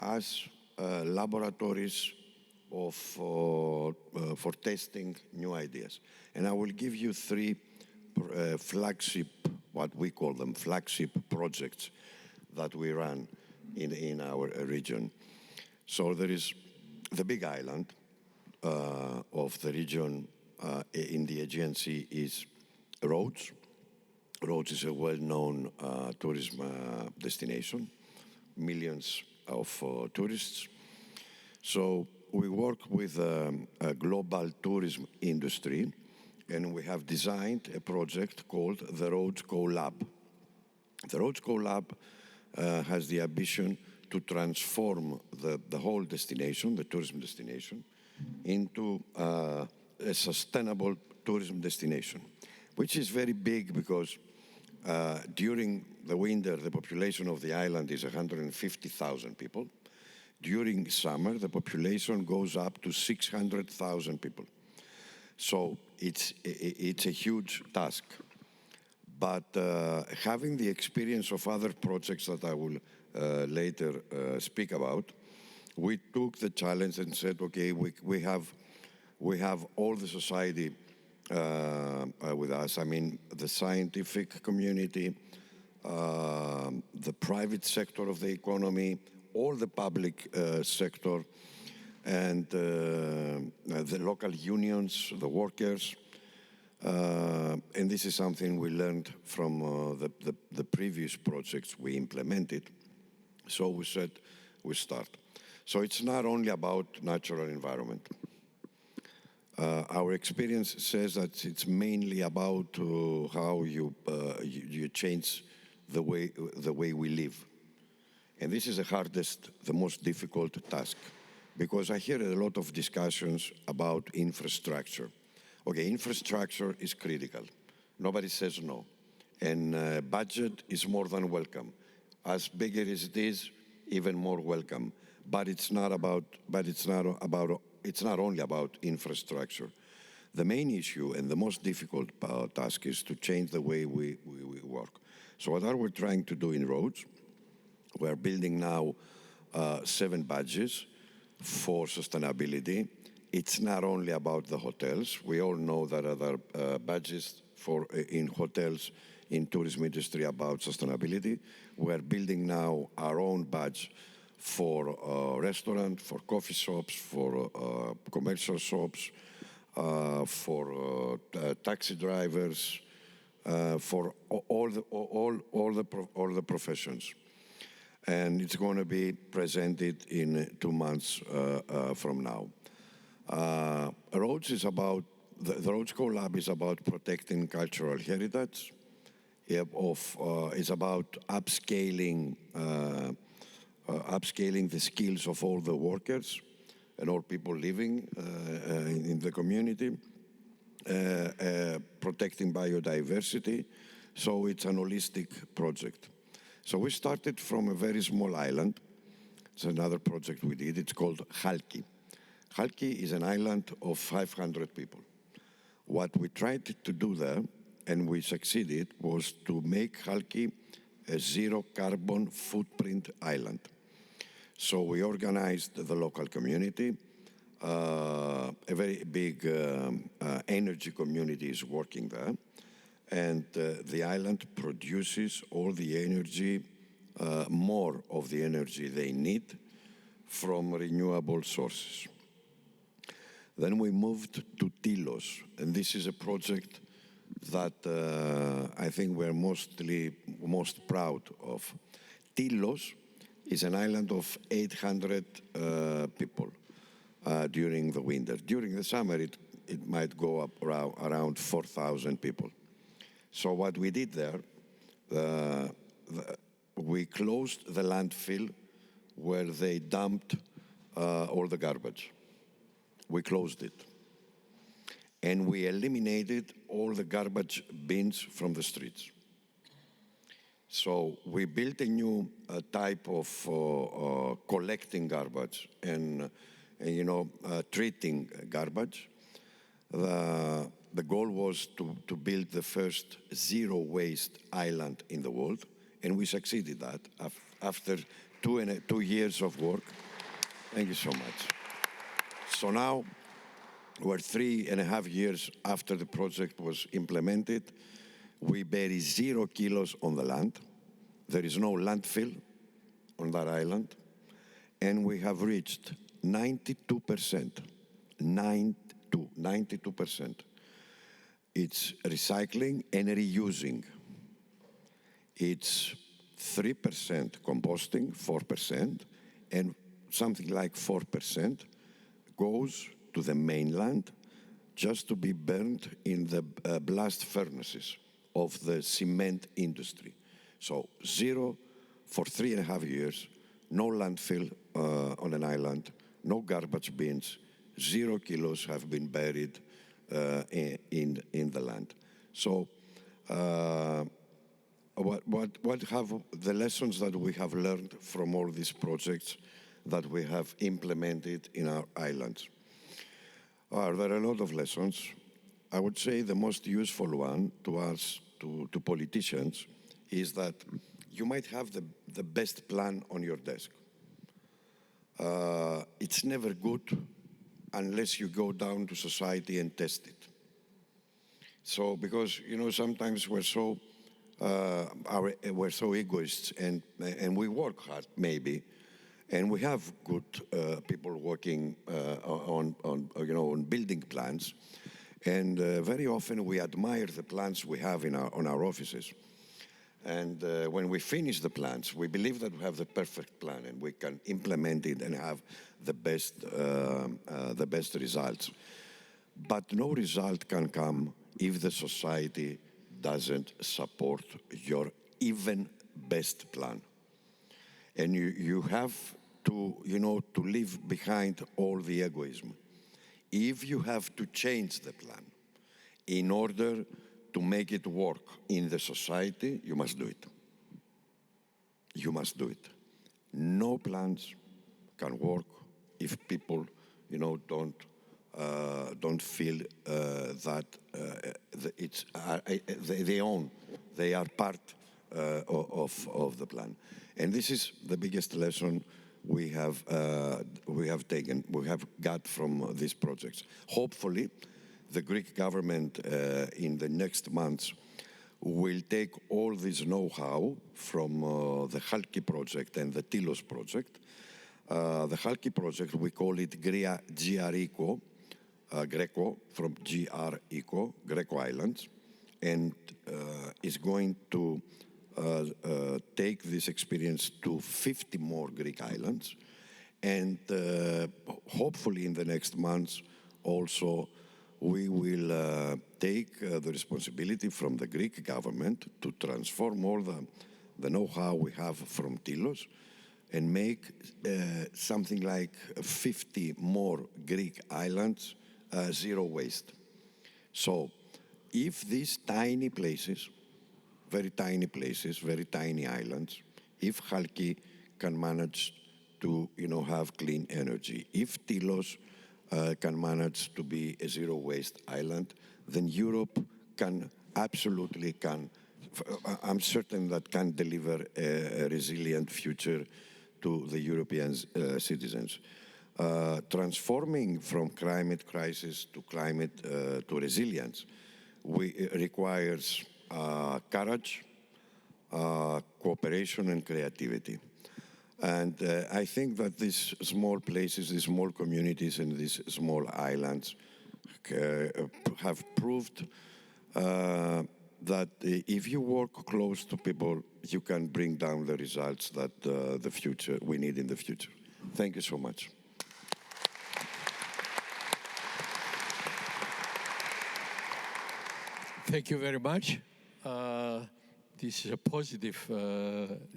as laboratories for testing new ideas. And I will give you three flagship, what we call them, flagship projects that we run in our region. So there is the big island of the region in the Aegean Sea is Rhodes. Rhodes is a well-known tourism destination, millions of tourists. So we work with a global tourism industry, and we have designed a project called the Rhodes Co Lab. The Rhodes CoLab has the ambition to transform the whole destination, the tourism destination, into a sustainable tourism destination, which is very big because during the winter, the population of the island is 150,000 people. During summer, the population goes up to 600,000 people. So it's a huge task. But having the experience of other projects that I will later speak about, we took the challenge and said, okay, we have all the society with us. I mean, the scientific community, the private sector of the economy, all the public sector, and the local unions, the workers. And this is something we learned from the previous projects we implemented. So we said we start. So it's not only about natural environment. Our experience says that it's mainly about how you change the way we live. And this is the hardest, the most difficult task, because I hear a lot of discussions about infrastructure. Okay, infrastructure is critical. Nobody says no. And budget is more than welcome. As big as it is, even more welcome. But it's not only about infrastructure. The main issue and the most difficult task is to change the way we work. So what are we trying to do in Rhodes? We're building now 7 badges for sustainability. It's not only about the hotels. We all know that other badges in hotels, in tourism industry about sustainability. We're building now our own badge for restaurant, for coffee shops, for commercial shops, for taxi drivers, for all the professions. And it's going to be presented in 2 months from now. Rhodes is about, the Rhodes CoLab is about protecting cultural heritage. It's about upscaling the skills of all the workers and all people living in the community, protecting biodiversity. So it's an holistic project. So we started from a very small island. It's another project we did. It's called Chalki. Chalki is an island of 500 people. What we tried to do there, and we succeeded, was to make Chalki a zero carbon footprint island. So we organized the local community. A very big energy community is working there. And the island produces all the energy, more of the energy they need from renewable sources. Then we moved to Tilos, and this is a project that I think we're most proud of. Tilos is an island of 800 people during the winter. During the summer, it might go up around 4,000 people. So what we did there, we closed the landfill where they dumped all the garbage. We closed it. And we eliminated all the garbage bins from the streets. So we built a new type of collecting garbage and treating garbage. The goal was to build the first zero waste island in the world, and we succeeded that after 2 years of work. Thank you so much. So now we're 3.5 years after the project was implemented. We bury 0 kilos on the land. There is no landfill on that island. And we have reached 92%. 92%. It's recycling and reusing. It's 3% composting, 4%, and something like 4% goes to the mainland just to be burned in the blast furnaces of the cement industry. So 0 for 3.5 years, no landfill on an island, no garbage bins, 0 kilos have been buried in the land. So what have the lessons that we have learned from all these projects that we have implemented in our islands? There are a lot of lessons. I would say the most useful one to us, to politicians, is that you might have the best plan on your desk. It's never good unless you go down to society and test it. So, because sometimes we're so egoists, and we work hard maybe, and we have good people working on building plans, and very often we admire the plans we have on our offices. And when we finish the plans, we believe that we have the perfect plan and we can implement it and have the best results. But no result can come if the society doesn't support your even best plan. And you have to leave behind all the egoism. If you have to change the plan in order to make it work in the society, you must do it. You must do it. No plans can work if people, don't feel that they are part of the plan. And this is the biggest lesson we have got from these projects. Hopefully, the Greek government in the next months will take all this know-how from the Chalki project and the Tilos project. The Chalki project, we call it GR-ECO, Greco, from GR-ECO, Greco Islands, and is going to take this experience to 50 more Greek islands. And hopefully in the next months also we will take the responsibility from the Greek government to transform all the know-how we have from Tilos and make something like 50 more Greek islands zero waste. So if these tiny places, very tiny places, very tiny islands, if Chalki can manage to have clean energy, if Tilos can manage to be a zero waste island, then Europe can absolutely I'm certain that can deliver a resilient future to the European citizens. Transforming from climate crisis to to resilience requires courage, cooperation and creativity. And I think that these small places, these small communities and these small islands have proved that if you work close to people, you can bring down the results that we need in the future. Thank you so much. Thank you very much. This is a positive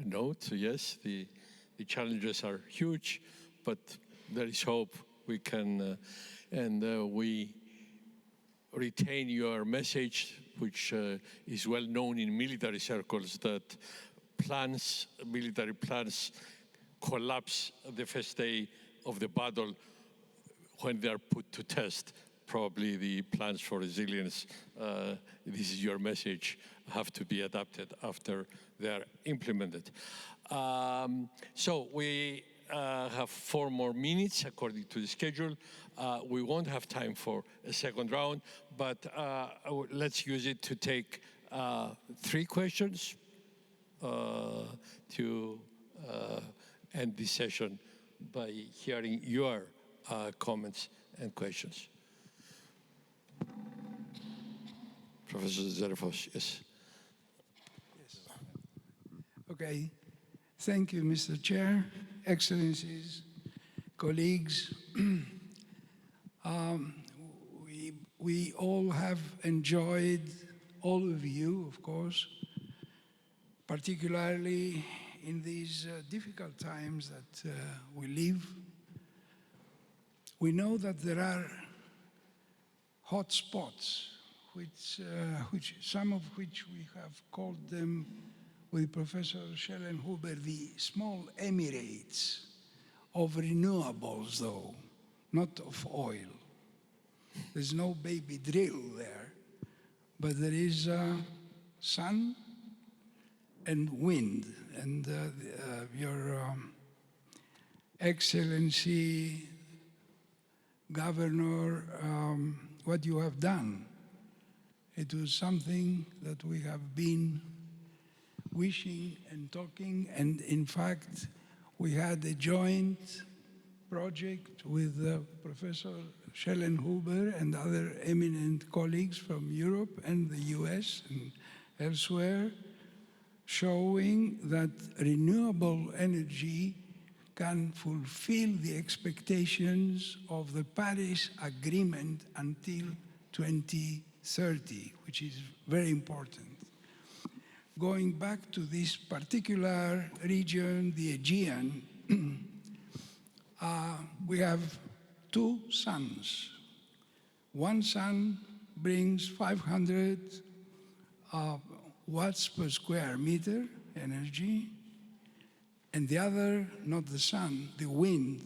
note. Yes, the challenges are huge, but there is hope. We can, we retain your message, which is well known in military circles, that military plans collapse the first day of the battle when they are put to test. Probably the plans for resilience, this is your message, have to be adapted after they are implemented. So we have 4 more minutes according to the schedule. We won't have time for a second round, but let's use it to take 3 questions to end this session by hearing your comments and questions. Professor Zarifos, yes. Okay. Thank you, Mr. Chair, Excellencies, colleagues. We all have enjoyed, all of you, of course, particularly in these difficult times that we live. We know that there are hot spots, which some of which we have called them with Professor Schellenhuber the small Emirates of renewables, though, not of oil. There's no baby drill there, but there is sun and wind. And Your Excellency, Governor, what you have done, it was something that we have been wishing and talking, and in fact, we had a joint project with Professor Schellenhuber and other eminent colleagues from Europe and the US and elsewhere, showing that renewable energy can fulfill the expectations of the Paris Agreement until 2030, which is very important. Going back to this particular region, the Aegean, we have two suns. One sun brings 500 watts per square meter energy, and the other, not the sun, the wind,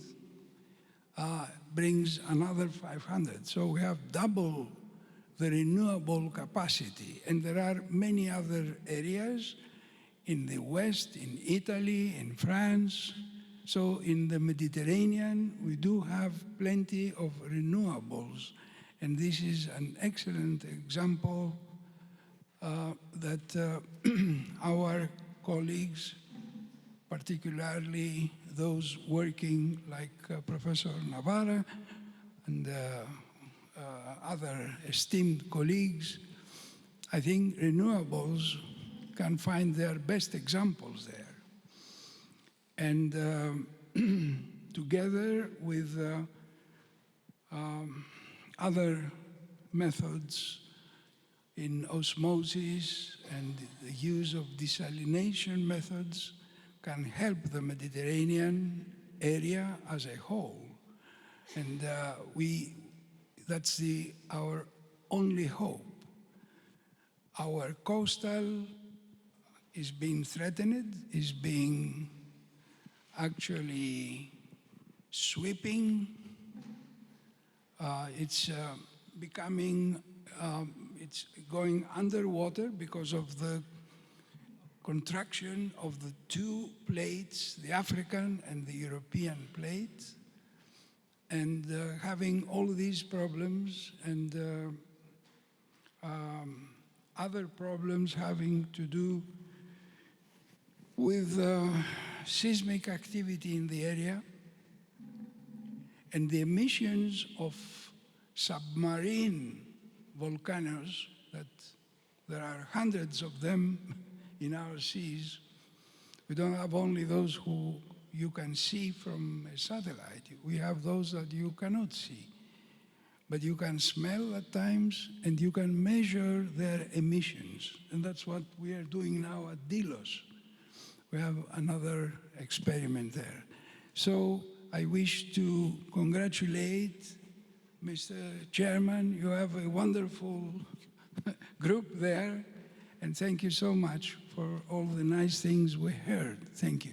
brings another 500. So we have double the renewable capacity. And there are many other areas in the West, in Italy, in France. So in the Mediterranean, we do have plenty of renewables. And this is an excellent example that our colleagues, particularly those working like Professor Navarra and other esteemed colleagues, I think renewables can find their best examples there. And together with other methods in osmosis and the use of desalination methods can help the Mediterranean area as a whole. And that's our only hope. Our coastal is being threatened, is being actually sweeping. It's becoming, it's going underwater because of the contraction of the two plates, the African and the European plate. And having all these problems and other problems having to do with seismic activity in the area and the emissions of submarine volcanoes, that there are hundreds of them in our seas. We don't have only those who you can see from a satellite. We have those that you cannot see. But you can smell at times, and you can measure their emissions. And that's what we are doing now at Delos. We have another experiment there. So I wish to congratulate Mr. Chairman. You have a wonderful group there. And thank you so much for all the nice things we heard. Thank you.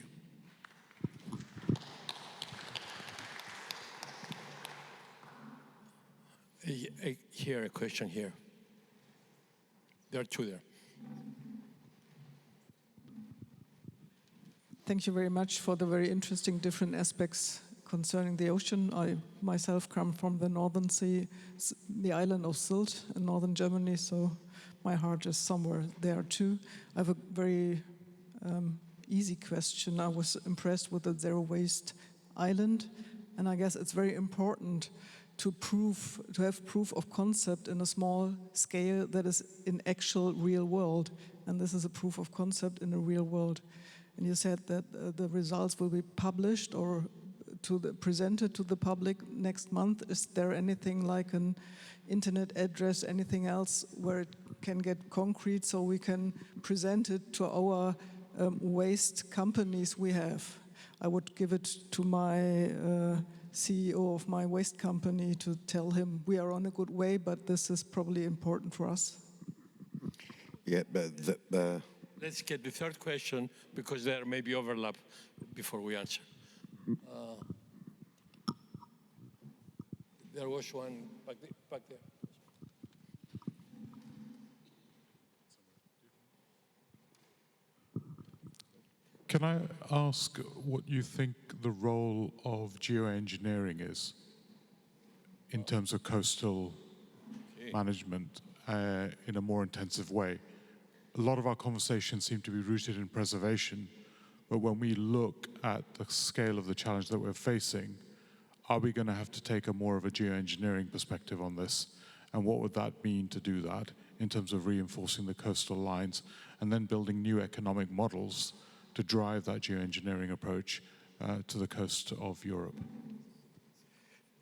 I hear a question here. There are two there. Thank you very much for the very interesting different aspects concerning the ocean. I myself come from the northern sea, the island of Sylt in northern Germany, so my heart is somewhere there too. I have a very easy question. I was impressed with the zero waste island, and I guess it's very important to have proof of concept in a small scale that is in actual real world. And this is a proof of concept in the real world. And you said that the results will be published or presented to the public next month. Is there anything like an internet address, anything else where it can get concrete so we can present it to our waste companies we have. I would give it to my CEO of my waste company to tell him we are on a good way, but this is probably important for us. Yeah, but Let's get the third question because there may be overlap before we answer. There was one back there. Can I ask what you think the role of geoengineering is in terms of coastal management in a more intensive way? A lot of our conversations seem to be rooted in preservation, but when we look at the scale of the challenge that we're facing, are we going to have to take a more of a geoengineering perspective on this? And what would that mean to do that in terms of reinforcing the coastal lines and then building new economic models to drive that geoengineering approach to the coast of Europe?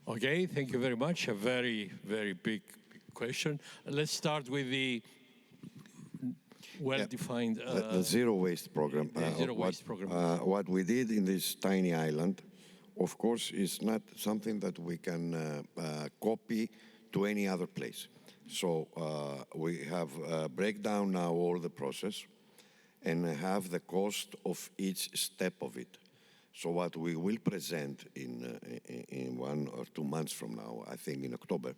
Okay, thank you very much. A very, very big question. Let's start with the well-defined... the zero waste program. What we did in this tiny island, of course, is not something that we can copy to any other place. So we have breakdown now all the process and have the cost of each step of it. So what we will present in 1 or 2 months from now, I think in October,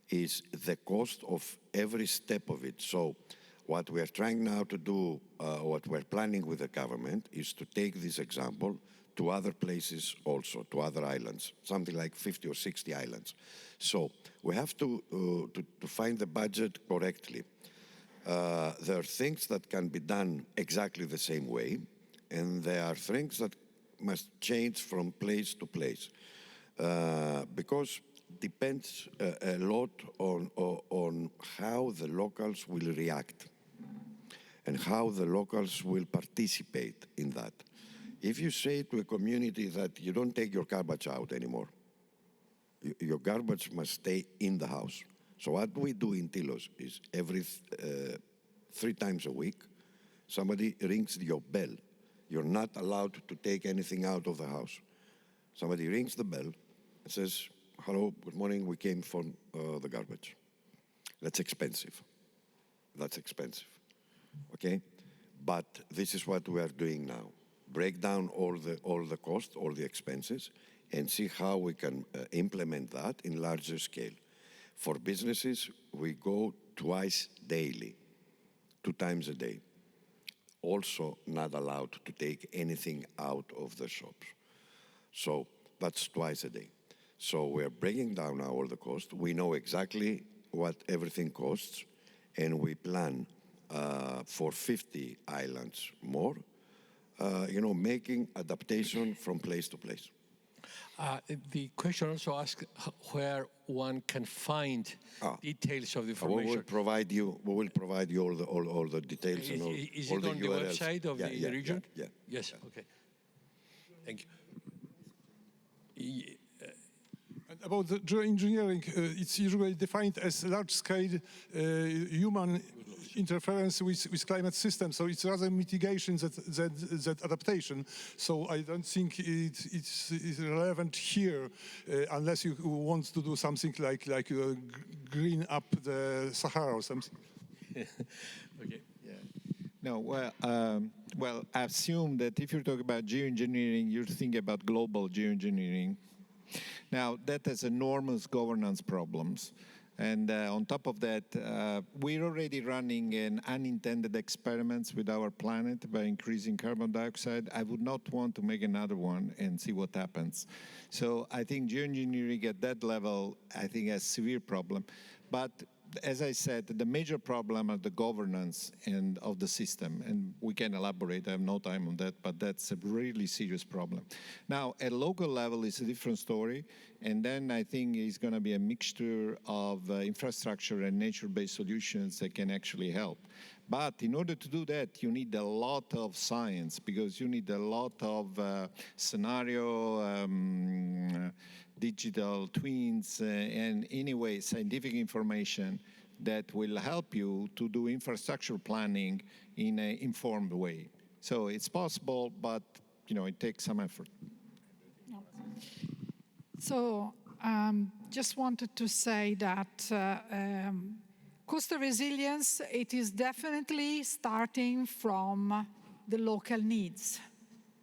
is the cost of every step of it. So what we are trying now to do, what we're planning with the government, is to take this example to other places also, to other islands, something like 50 or 60 islands. So we have to find the budget correctly. There are things that can be done exactly the same way, and there are things that must change from place to place, because depends a lot on how the locals will react and how the locals will participate in that. If you say to a community that you don't take your garbage out anymore, your garbage must stay in the house. So what we do in Tilos is every 3 times a week, somebody rings your bell. You're not allowed to take anything out of the house. Somebody rings the bell and says, hello, good morning, we came from the garbage. That's expensive. That's expensive, okay? But this is what we are doing now. Break down all the costs, all the expenses, and see how we can implement that in larger scale. For businesses, we go twice daily, 2 times a day. Also not allowed to take anything out of the shops. So that's twice a day. So we're breaking down now all the costs. We know exactly what everything costs, and we plan for 50 islands more, making adaptation from place to place. The question also asks where one can find details of the information. We will provide you all the details and all the URLs. Is it on the website of the region? Yeah. Yes. Okay. Thank you. And about the geoengineering, it's usually defined as large-scale human interference with climate systems. So it's rather mitigation than adaptation. So I don't think it's relevant here unless you want to do something like green up the Sahara or something. Okay. Yeah. No, well, I assume that if you're talking about geoengineering, you're thinking about global geoengineering. Now, that has enormous governance problems. And on top of that, we're already running an unintended experiments with our planet by increasing carbon dioxide. I would not want to make another one and see what happens. So I think geoengineering at that level, I think, has a severe problem. But as I said, the major problem are the governance and of the system, and we can elaborate. I have no time on that, but that's a really serious problem. Now, at local level, it's a different story, and then I think it's going to be a mixture of infrastructure and nature-based solutions that can actually help. But in order to do that, you need a lot of science, because you need a lot of scenario, digital twins, and anyway, scientific information that will help you to do infrastructure planning in an informed way. So it's possible, but it takes some effort. So just wanted to say that coastal resilience, it is definitely starting from the local needs.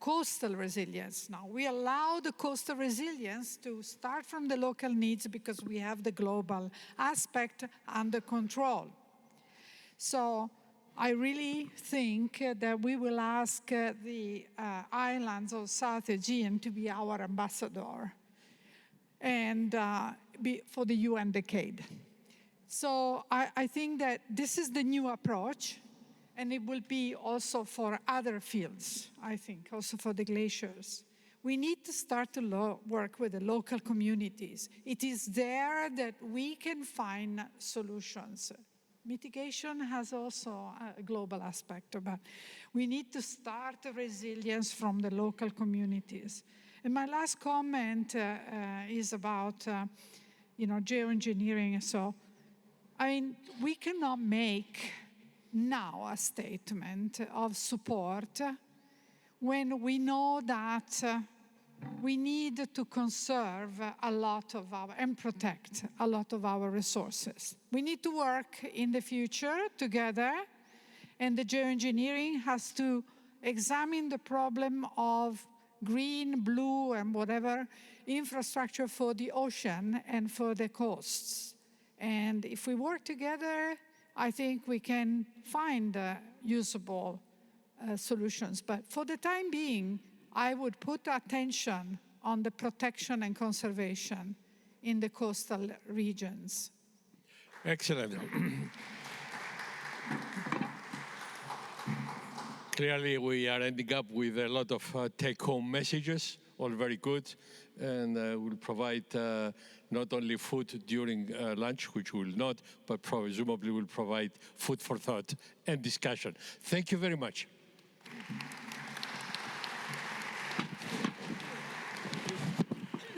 Coastal resilience. Now, we allow the coastal resilience to start from the local needs because we have the global aspect under control. So I really think that we will ask the islands of South Aegean to be our ambassador and for the UN decade. So I think that this is the new approach, and it will be also for other fields, I think, also for the glaciers. We need to start to work with the local communities. It is there that we can find solutions. Mitigation has also a global aspect, but we need to start resilience from the local communities. And my last comment is about, geoengineering. So, we cannot make now a statement of support when we know that we need to conserve a lot of and protect a lot of our resources. We need to work in the future together, and the geoengineering has to examine the problem of green, blue, and whatever infrastructure for the ocean and for the coasts. And if we work together, I think we can find usable solutions. But for the time being, I would put attention on the protection and conservation in the coastal regions. Excellent. Clearly, we are ending up with a lot of take-home messages, all very good, and will provide not only food during lunch, which we will not, but presumably will provide food for thought and discussion. Thank you very much.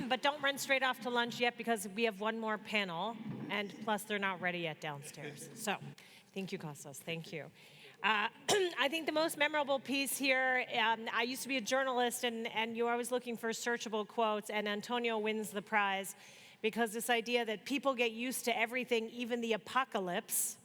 But don't run straight off to lunch yet, because we have one more panel, and plus they're not ready yet downstairs. So thank you, Kostas. Thank you. I think the most memorable piece here, I used to be a journalist, and you're always looking for searchable quotes, and Antonio wins the prize because this idea that people get used to everything, even the apocalypse,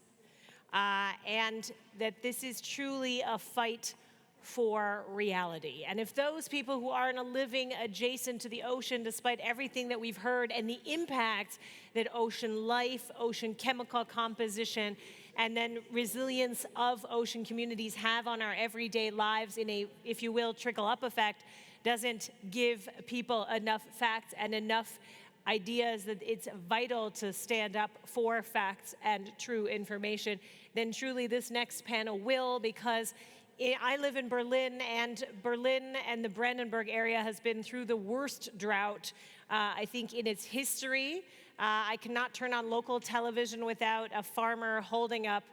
and that this is truly a fight for reality. And if those people who aren't living adjacent to the ocean, despite everything that we've heard and the impact that ocean life, ocean chemical composition, and then resilience of ocean communities have on our everyday lives in a, if you will, trickle-up effect, doesn't give people enough facts and enough ideas that it's vital to stand up for facts and true information, then truly this next panel will, because I live in Berlin and the Brandenburg area has been through the worst drought, I think, in its history. I cannot turn on local television without a farmer holding up,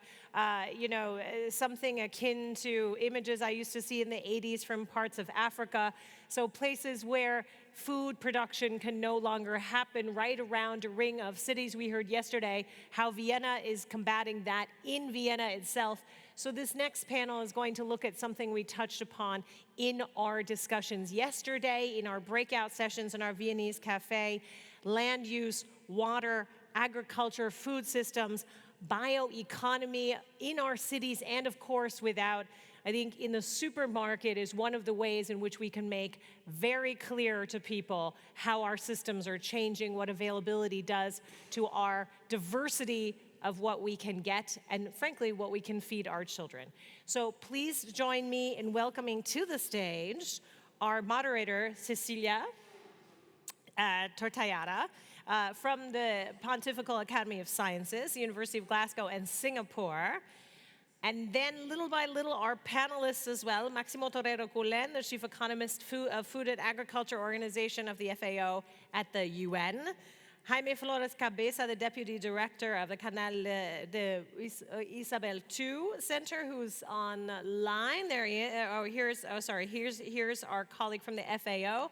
something akin to images I used to see in the 80s from parts of Africa. So places where food production can no longer happen right around a ring of cities. We heard yesterday how Vienna is combating that in Vienna itself. So this next panel is going to look at something we touched upon in our discussions yesterday, in our breakout sessions in our Viennese cafe: land use, water, agriculture, food systems, bioeconomy in our cities, and of course without. I think in the supermarket is one of the ways in which we can make very clear to people how our systems are changing, what availability does to our diversity of what we can get, and frankly, what we can feed our children. So please join me in welcoming to the stage our moderator, Cecilia Tortayada, from the Pontifical Academy of Sciences, the University of Glasgow and Singapore. And then, little by little, our panelists as well: Maximo Torero Cullen, the Chief Economist of Food and Agriculture Organization of the FAO at the UN; Jaime Flores Cabeza, the Deputy Director of the Canal de Isabel II Center, who's online. There he is. Here's our colleague from the FAO.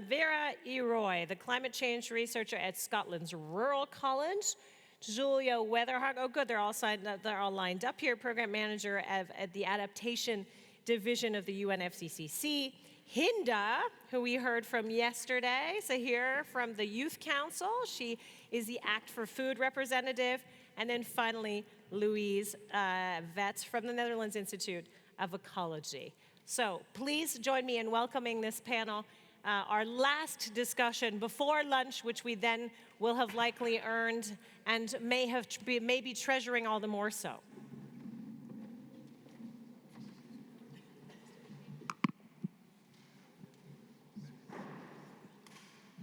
Vera E. Roy, the climate change researcher at Scotland's Rural College. Julia Weatherhog, oh good, they're all lined up here, Program Manager at the Adaptation Division of the UNFCCC, Hinda, who we heard from yesterday, Sahir from the Youth Council. She is the Act for Food representative. And then finally, Louise Vetz from the Netherlands Institute of Ecology. So please join me in welcoming this panel. Our last discussion before lunch, which we then will have likely earned and may be treasuring all the more so.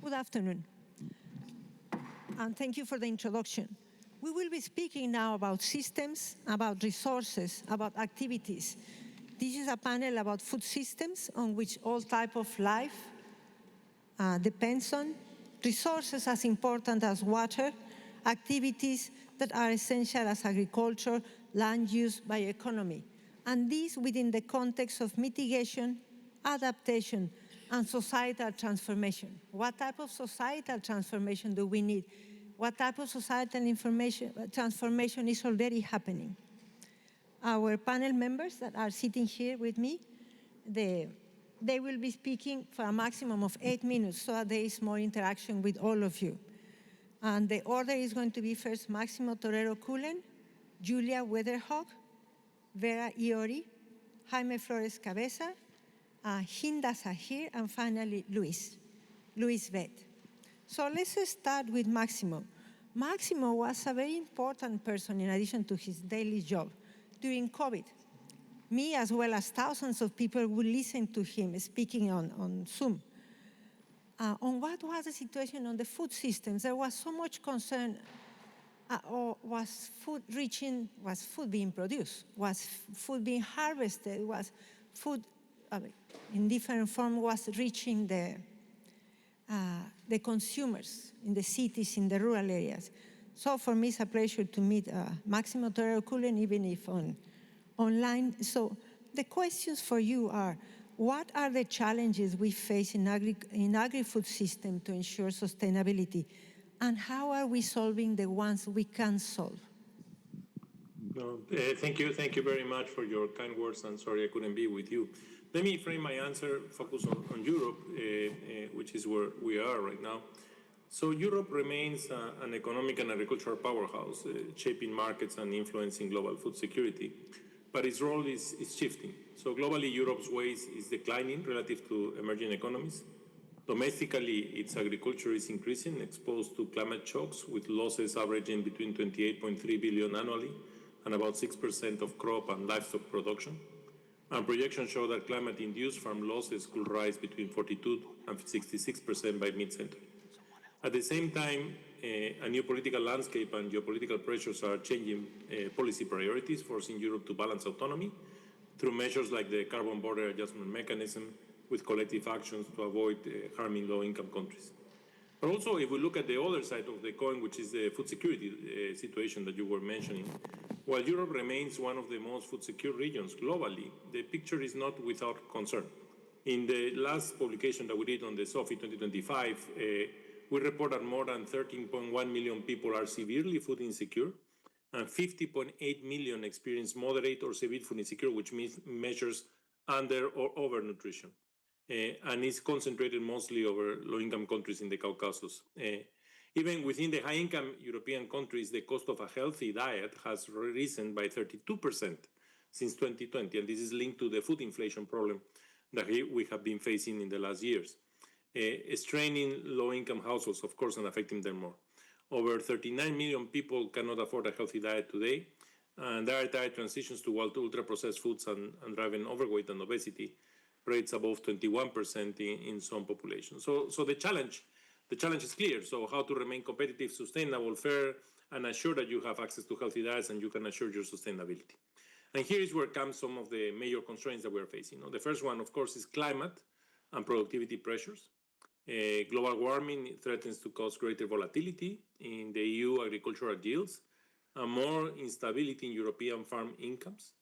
Good afternoon, and thank you for the introduction. We will be speaking now about systems, about resources, about activities. This is a panel about food systems on which all type of life depends on, resources as important as water, activities that are essential as agriculture, land use, bioeconomy, and this within the context of mitigation, adaptation, and societal transformation. What type of societal transformation do we need? What type of societal transformation is already happening? Our panel members that are sitting here with me, they will be speaking for a maximum of 8 minutes so that there is more interaction with all of you. And the order is going to be first Máximo Torero Cullen, Julia Weatherhawk, Vera Iori, Jaime Flores Cabeza, Hinda Sahir, and finally Louise Vetz. So let's start with Máximo. Máximo was a very important person in addition to his daily job during COVID. Me, as well as thousands of people, would listen to him speaking on Zoom. On what was the situation on the food systems, there was so much concern. Was food being produced? Was food being harvested? Was food in different form was reaching the consumers in the cities, in the rural areas? So for me, it's a pleasure to meet Máximo Torero Cullen, even if online. So the questions for you are, what are the challenges we face in agri-food system to ensure sustainability? And how are we solving the ones we can solve? No, thank you very much for your kind words, and sorry I couldn't be with you. Let me frame my answer, focus on Europe, which is where we are right now. So Europe remains an economic and agricultural powerhouse, shaping markets and influencing global food security. But its role is shifting. So globally, Europe's weight is declining relative to emerging economies. Domestically, its agriculture is increasing, exposed to climate shocks, with losses averaging between 28.3 billion annually and about 6% of crop and livestock production. And projections show that climate-induced farm losses could rise between 42 and 66% by mid-century. At the same time, a new political landscape and geopolitical pressures are changing policy priorities, forcing Europe to balance autonomy through measures like the Carbon Border Adjustment Mechanism, with collective actions to avoid harming low-income countries. But also, if we look at the other side of the coin, which is the food security situation that you were mentioning, while Europe remains one of the most food-secure regions globally, the picture is not without concern. In the last publication that we did on the SOFI 2025, we report that more than 13.1 million people are severely food insecure, and 50.8 million experience moderate or severe food insecure, which means measures under or overnutrition. And is concentrated mostly over low-income countries in the Caucasus. Even within the high-income European countries, the cost of a healthy diet has risen by 32% since 2020, and this is linked to the food inflation problem that we have been facing in the last years. Straining low-income households, of course, and affecting them more. Over 39 million people cannot afford a healthy diet today, and diet transitions to ultra-processed foods and driving overweight and obesity, rates above 21% in some populations. So the challenge is clear. So how to remain competitive, sustainable, fair, and assure that you have access to healthy diets and you can assure your sustainability. And here is where comes some of the major constraints that we're facing. The first one, of course, is climate and productivity pressures. Global warming threatens to cause greater volatility in the EU agricultural yields and more instability in European farm incomes,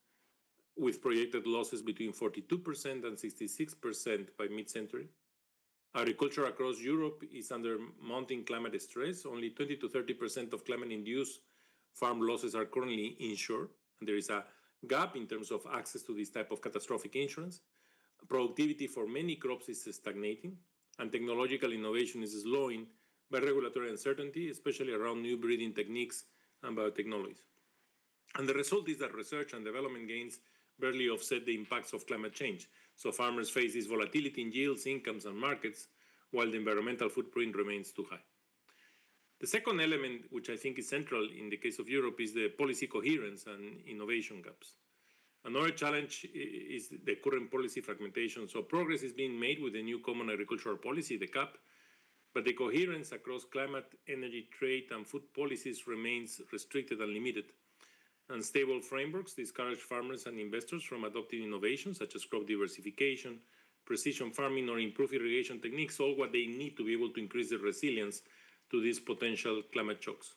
with projected losses between 42% and 66% by mid-century. Agriculture across Europe is under mounting climate stress. Only 20 to 30% of climate-induced farm losses are currently insured, and there is a gap in terms of access to this type of catastrophic insurance. Productivity for many crops is stagnating, and technological innovation is slowing by regulatory uncertainty, especially around new breeding techniques and biotechnologies. And the result is that research and development gains barely offset the impacts of climate change. So farmers face this volatility in yields, incomes, and markets, while the environmental footprint remains too high. The second element, which I think is central in the case of Europe, is the policy coherence and innovation gaps. Another challenge is the current policy fragmentation. So progress is being made with the new Common Agricultural Policy, the CAP, but the coherence across climate, energy, trade, and food policies remains restricted and limited. Unstable frameworks discourage farmers and investors from adopting innovations such as crop diversification, precision farming, or improved irrigation techniques, all what they need to be able to increase their resilience to these potential climate shocks.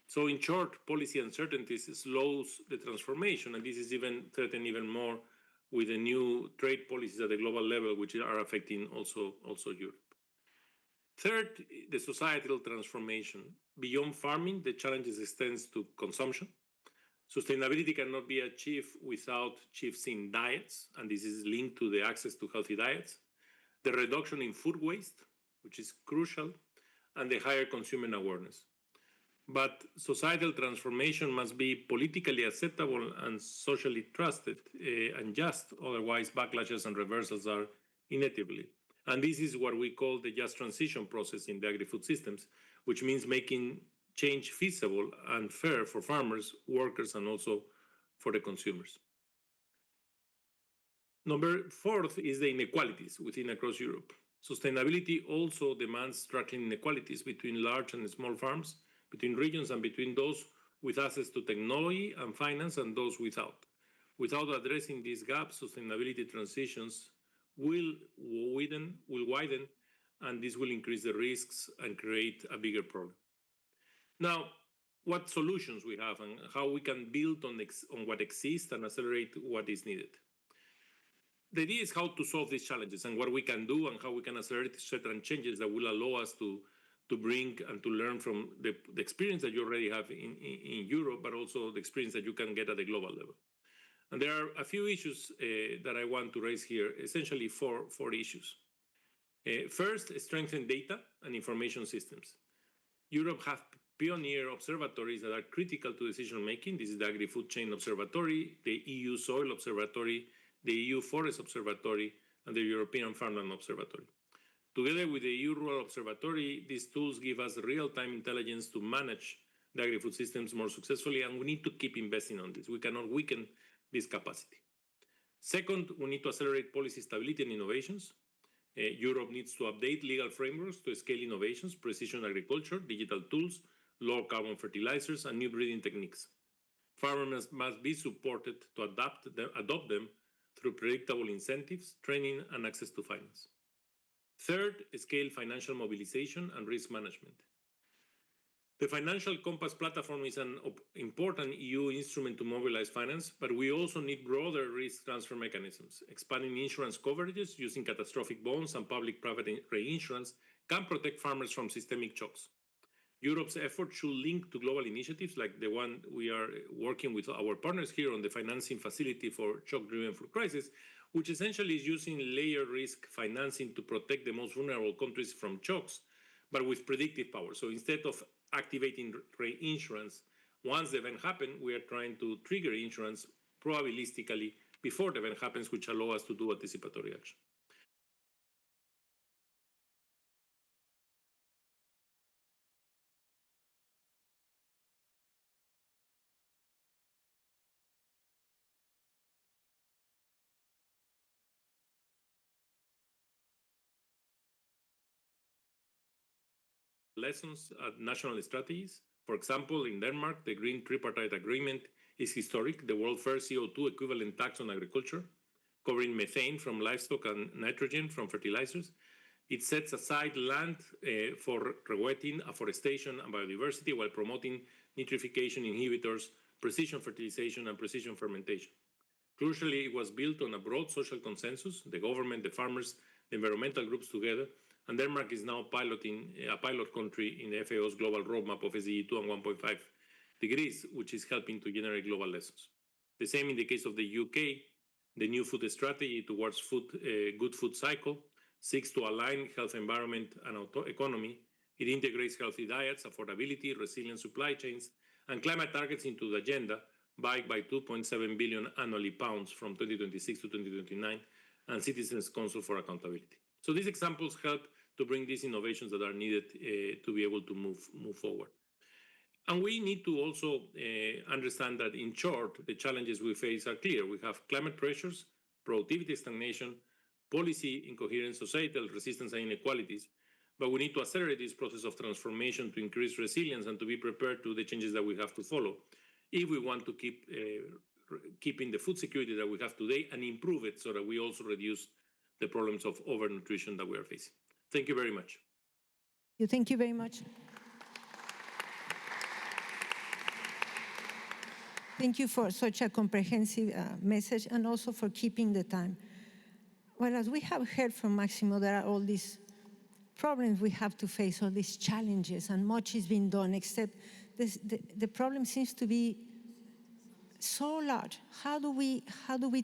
So in short, policy uncertainties slows the transformation, and this is even threatened even more with the new trade policies at the global level, which are affecting also Europe. Third, the societal transformation. Beyond farming, the challenges extends to consumption. Sustainability cannot be achieved without shifts in diets, and this is linked to the access to healthy diets, the reduction in food waste, which is crucial, and the higher consumer awareness. But societal transformation must be politically acceptable and socially trusted and just, otherwise backlashes and reversals are inevitable. And this is what we call the just transition process in the agri-food systems, which means making change feasible and fair for farmers, workers, and also for the consumers. Fourth is the inequalities within across Europe. Sustainability also demands striking inequalities between large and small farms, between regions, and between those with access to technology and finance and those without. Without addressing these gaps, sustainability transitions will widen, and this will increase the risks and create a bigger problem. Now, what solutions we have and how we can build on what exists and accelerate what is needed. The idea is how to solve these challenges and what we can do and how we can accelerate certain changes that will allow us to bring and to learn from the experience that you already have in Europe, but also the experience that you can get at the global level. And there are a few issues that I want to raise here, essentially four issues. First, strengthen data and information systems. Europe has pioneer observatories that are critical to decision-making. This is the Agri-Food Chain Observatory, the EU Soil Observatory, the EU Forest Observatory, and the European Farmland Observatory. Together with the EU Rural Observatory, these tools give us real-time intelligence to manage the agri-food systems more successfully, and we need to keep investing on this. We cannot weaken this capacity. Second, we need to accelerate policy stability and innovations. Europe needs to update legal frameworks to scale innovations, precision agriculture, digital tools, low-carbon fertilizers, and new breeding techniques. Farmers must be supported to adopt them through predictable incentives, training, and access to finance. Third, scale financial mobilization and risk management. The Financial Compass platform is an important EU instrument to mobilize finance, but we also need broader risk transfer mechanisms. Expanding insurance coverages using catastrophic bonds and public-private reinsurance can protect farmers from systemic shocks. Europe's effort should link to global initiatives like the one we are working with our partners here on the financing facility for shock-driven food crisis, which essentially is using layered risk financing to protect the most vulnerable countries from shocks, but with predictive power. So instead of activating reinsurance once the event happens, we are trying to trigger insurance probabilistically before the event happens, which allow us to do anticipatory action. Lessons at national strategies. For example, in Denmark, the Green Tripartite Agreement is historic, the world's first CO2 equivalent tax on agriculture, covering methane from livestock and nitrogen from fertilizers. It sets aside land for rewetting, afforestation, and biodiversity while promoting nitrification inhibitors, precision fertilization, and precision fermentation. Crucially, it was built on a broad social consensus, the government, the farmers, the environmental groups together, and Denmark is now piloting a pilot country in the FAO's global roadmap of SDG 2 and 1.5 degrees, which is helping to generate global lessons. The same in the case of the UK. The new food strategy towards good food cycle seeks to align health, environment, and economy. It integrates healthy diets, affordability, resilient supply chains, and climate targets into the agenda, backed by 2.7 billion annually pounds from 2026 to 2029, and Citizens Council for Accountability. So these examples help to bring these innovations that are needed to be able to move forward. And we need to also understand that, in short, the challenges we face are clear. We have climate pressures, productivity stagnation, policy incoherence, societal resistance, and inequalities. But we need to accelerate this process of transformation to increase resilience and to be prepared to the changes that we have to follow if we want to keep keeping the food security that we have today and improve it so that we also reduce the problems of overnutrition that we are facing. Thank you very much. Thank you very much. Thank you for such a comprehensive message and also for keeping the time. Well, as we have heard from Maximo, there are all these problems we have to face, all these challenges, and much is being done, except the problem seems to be so large. How do we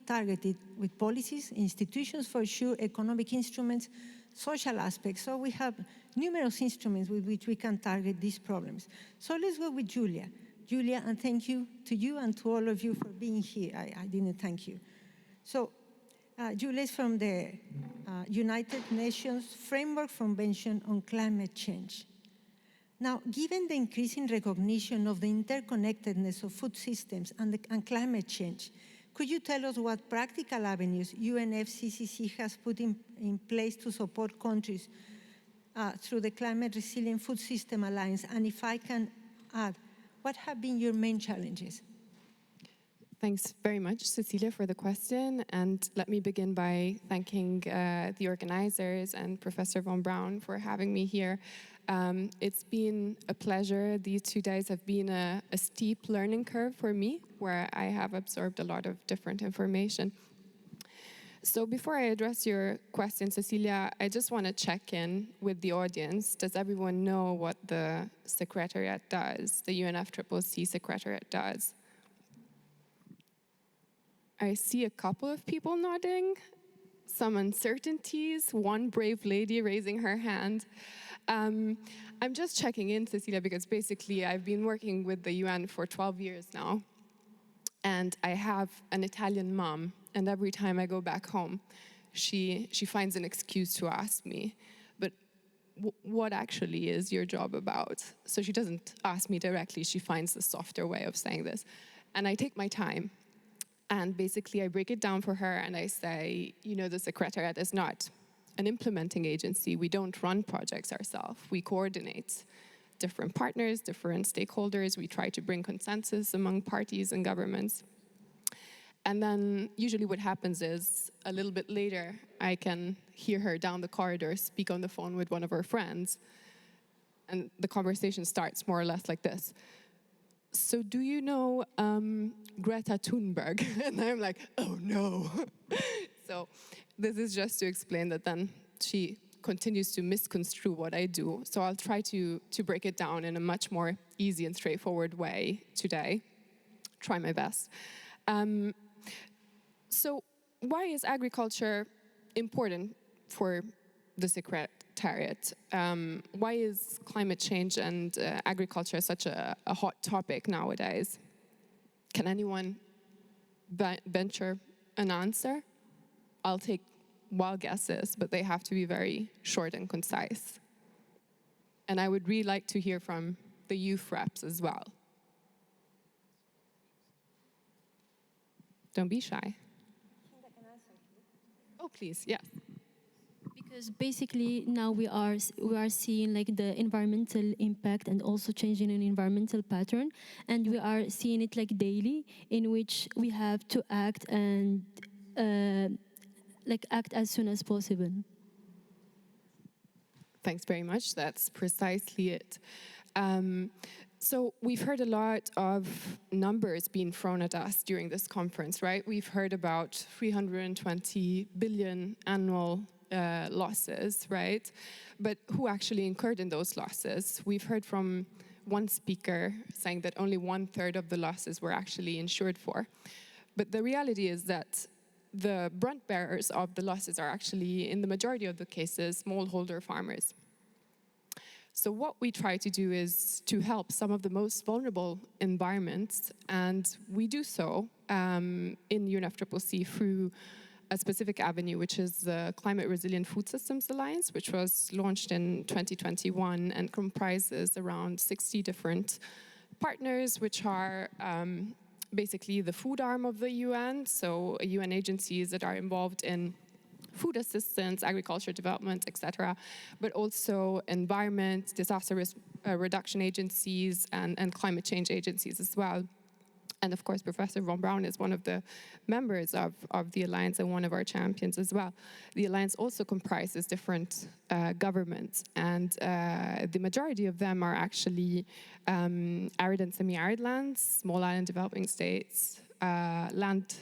target it? With policies, institutions for sure, economic instruments, social aspects. So we have numerous instruments with which we can target these problems. So let's go with Julia. Julia, and thank you to you and to all of you for being here. I didn't thank you. So Julia is from the United Nations Framework Convention on Climate Change. Now, given the increasing recognition of the interconnectedness of food systems and climate change, could you tell us what practical avenues UNFCCC has put in place to support countries through the Climate Resilient Food System Alliance? And if I can add, what have been your main challenges? Thanks very much, Cecilia, for the question. And let me begin by thanking the organizers and Professor von Braun for having me here. It's been a pleasure. These 2 days have been a steep learning curve for me, where I have absorbed a lot of different information. So before I address your question, Cecilia, I just want to check in with the audience. Does everyone know what the Secretariat does, the UNFCCC Secretariat does? I see a couple of people nodding, some uncertainties, one brave lady raising her hand. I'm just checking in, Cecilia, because basically I've been working with the UN for 12 years now, and I have an Italian mom, and every time I go back home, she finds an excuse to ask me, but what actually is your job about? So she doesn't ask me directly, she finds the softer way of saying this. And I take my time, and basically I break it down for her, and I say, you know, the Secretariat is not an implementing agency. We don't run projects ourselves. We coordinate different partners, different stakeholders. We try to bring consensus among parties and governments. And then usually what happens is a little bit later, I can hear her down the corridor speak on the phone with one of her friends. And the conversation starts more or less like this. So do you know Greta Thunberg? And I'm like, oh no. So this is just to explain that then she continues to misconstrue what I do. So I'll try to break it down in a much more easy and straightforward way today. Try my best. So why is agriculture important for the Secretariat? Why is climate change and agriculture such a hot topic nowadays? Can anyone venture an answer? I'll take wild guesses, but they have to be very short and concise. And I would really like to hear from the youth reps as well. Don't be shy. Oh, please, yes. Because basically now we are seeing like the environmental impact and also changing an environmental pattern, and we are seeing it like daily, in which we have to act and act as soon as possible. Thanks very much. That's precisely it. So we've heard a lot of numbers being thrown at us during this conference, right? We've heard about 320 billion annual losses, right? But who actually incurred in those losses? We've heard from one speaker saying that only 1/3 of the losses were actually insured for. But the reality is that the brunt bearers of the losses are actually, in the majority of the cases, smallholder farmers. So what we try to do is to help some of the most vulnerable environments, and we do so in UNFCCC through a specific avenue, which is the Climate Resilient Food Systems Alliance, which was launched in 2021 and comprises around 60 different partners, which are basically the food arm of the UN, so UN agencies that are involved in food assistance, agriculture development, etc., but also environment, disaster risk reduction agencies, and climate change agencies as well. And of course, Professor von Braun is one of the members of the Alliance and one of our champions as well. The Alliance also comprises different governments, and the majority of them are actually arid and semi-arid lands, small island developing states, locked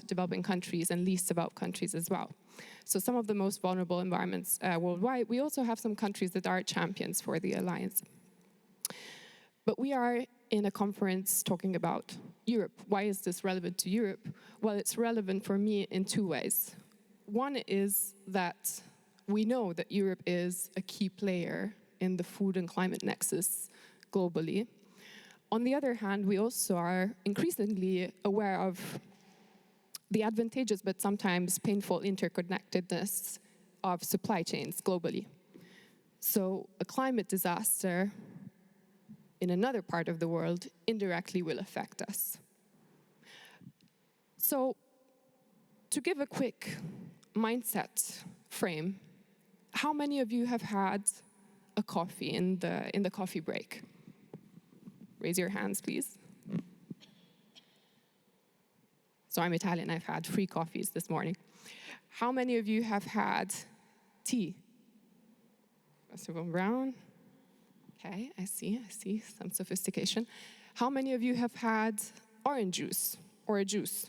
developing countries, and least developed countries as well. So some of the most vulnerable environments worldwide. We also have some countries that are champions for the Alliance. But we are in a conference talking about Europe. Why is this relevant to Europe? Well, it's relevant for me in two ways. One is that we know that Europe is a key player in the food and climate nexus globally. On the other hand, we also are increasingly aware of the advantageous but sometimes painful interconnectedness of supply chains globally. So a climate disaster in another part of the world indirectly will affect us. So to give a quick mindset frame, how many of you have had a coffee in the coffee break? Raise your hands, please. So I'm Italian, I've had 3 coffees this morning. How many of you have had tea? Professor von Braun? Okay, I see some sophistication. How many of you have had orange juice or a juice?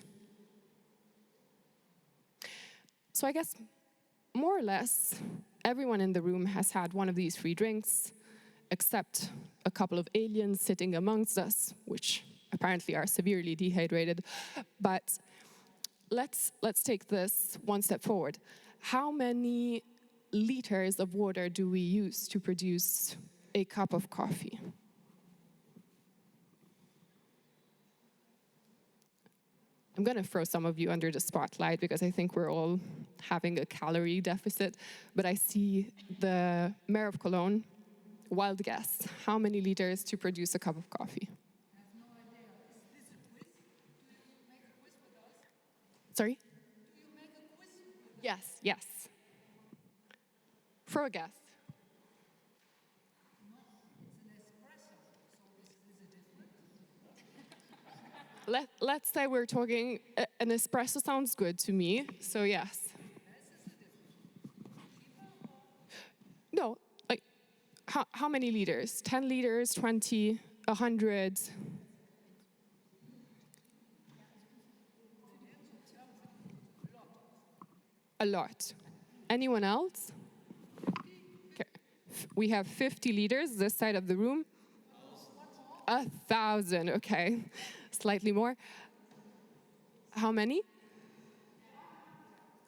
So I guess more or less everyone in the room has had one of these 3 drinks, except a couple of aliens sitting amongst us, which apparently are severely dehydrated. But let's take this one step forward. How many liters of water do we use to produce a cup of coffee? I'm going to throw some of you under the spotlight because I think we're all having a calorie deficit, but I see the Mayor of Cologne. Wild guess, how many liters to produce a cup of coffee? I have no idea. Is this a quiz? Do you make a quiz with us? Sorry? Do you make a quiz with us? Yes. Throw a guess. Let's say we're talking, an espresso sounds good to me, so yes. No, like, how many liters? 10 liters, 20, 100? A lot. Anyone else? Okay. We have 50 liters this side of the room. 1,000, okay. Slightly more. How many?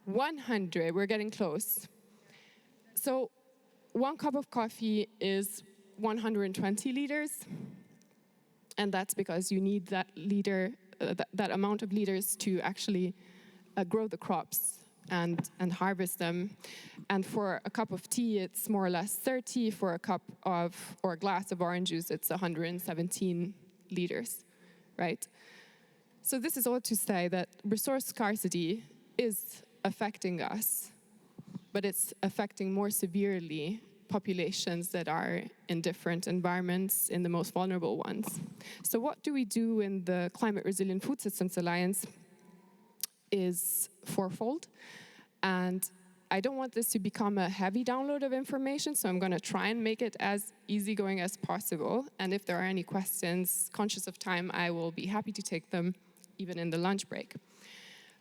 100, we're getting close. So 1 cup of coffee is 120 liters. And that's because you need that that amount of liters to actually grow the crops and harvest them. And for a cup of tea, it's more or less 30. For a cup of, or a glass of orange juice, it's 117 liters, right? So this is all to say that resource scarcity is affecting us, but it's affecting more severely populations that are in different environments, in the most vulnerable ones. So what do we do in the Climate Resilient Food Systems Alliance is fourfold. And I don't want this to become a heavy download of information, so I'm going to try and make it as easygoing as possible. And if there are any questions, conscious of time, I will be happy to take them even in the lunch break.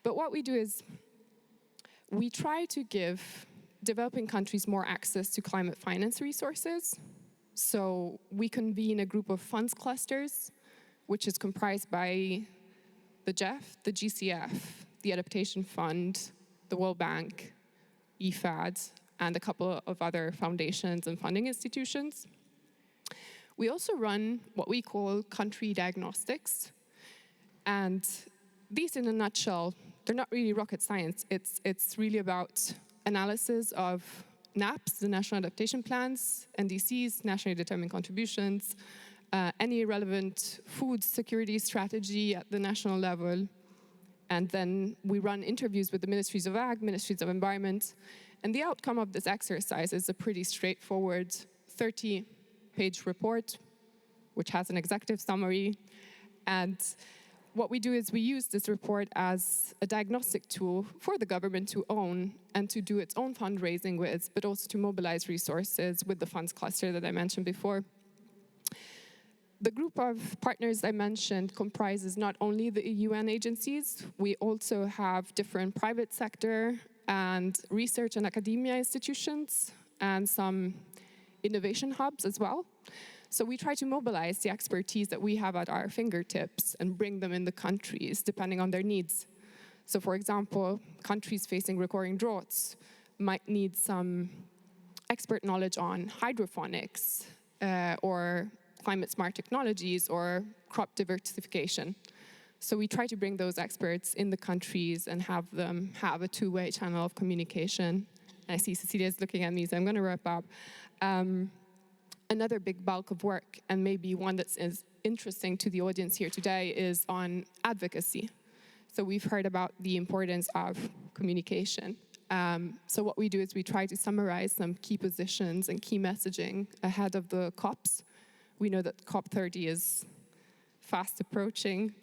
But what we do is we try to give developing countries more access to climate finance resources. So we convene a group of funds clusters, which is comprised by the GEF, the GCF, the Adaptation Fund, the World Bank, IFAD, and a couple of other foundations and funding institutions. We also run what we call country diagnostics. And these, in a nutshell, they're not really rocket science. It's really about analysis of NAPs, the National Adaptation Plans, NDCs, Nationally Determined Contributions, any relevant food security strategy at the national level. And then we run interviews with the Ministries of Ag, Ministries of Environment. And the outcome of this exercise is a pretty straightforward 30-page report, which has an executive summary. And what we do is we use this report as a diagnostic tool for the government to own and to do its own fundraising with, but also to mobilize resources with the funds cluster that I mentioned before. The group of partners I mentioned comprises not only the UN agencies, we also have different private sector and research and academia institutions and some innovation hubs as well. So we try to mobilize the expertise that we have at our fingertips and bring them in the countries depending on their needs. So for example, countries facing recurring droughts might need some expert knowledge on hydroponics or climate smart technologies or crop diversification. So we try to bring those experts in the countries and have them have a two-way channel of communication. I see Cecilia is looking at me, so I'm going to wrap up. Another big bulk of work, and maybe one that's interesting to the audience here today, is on advocacy. So we've heard about the importance of communication. So what we do is we try to summarize some key positions and key messaging ahead of the COPs. We know that COP30 is fast approaching.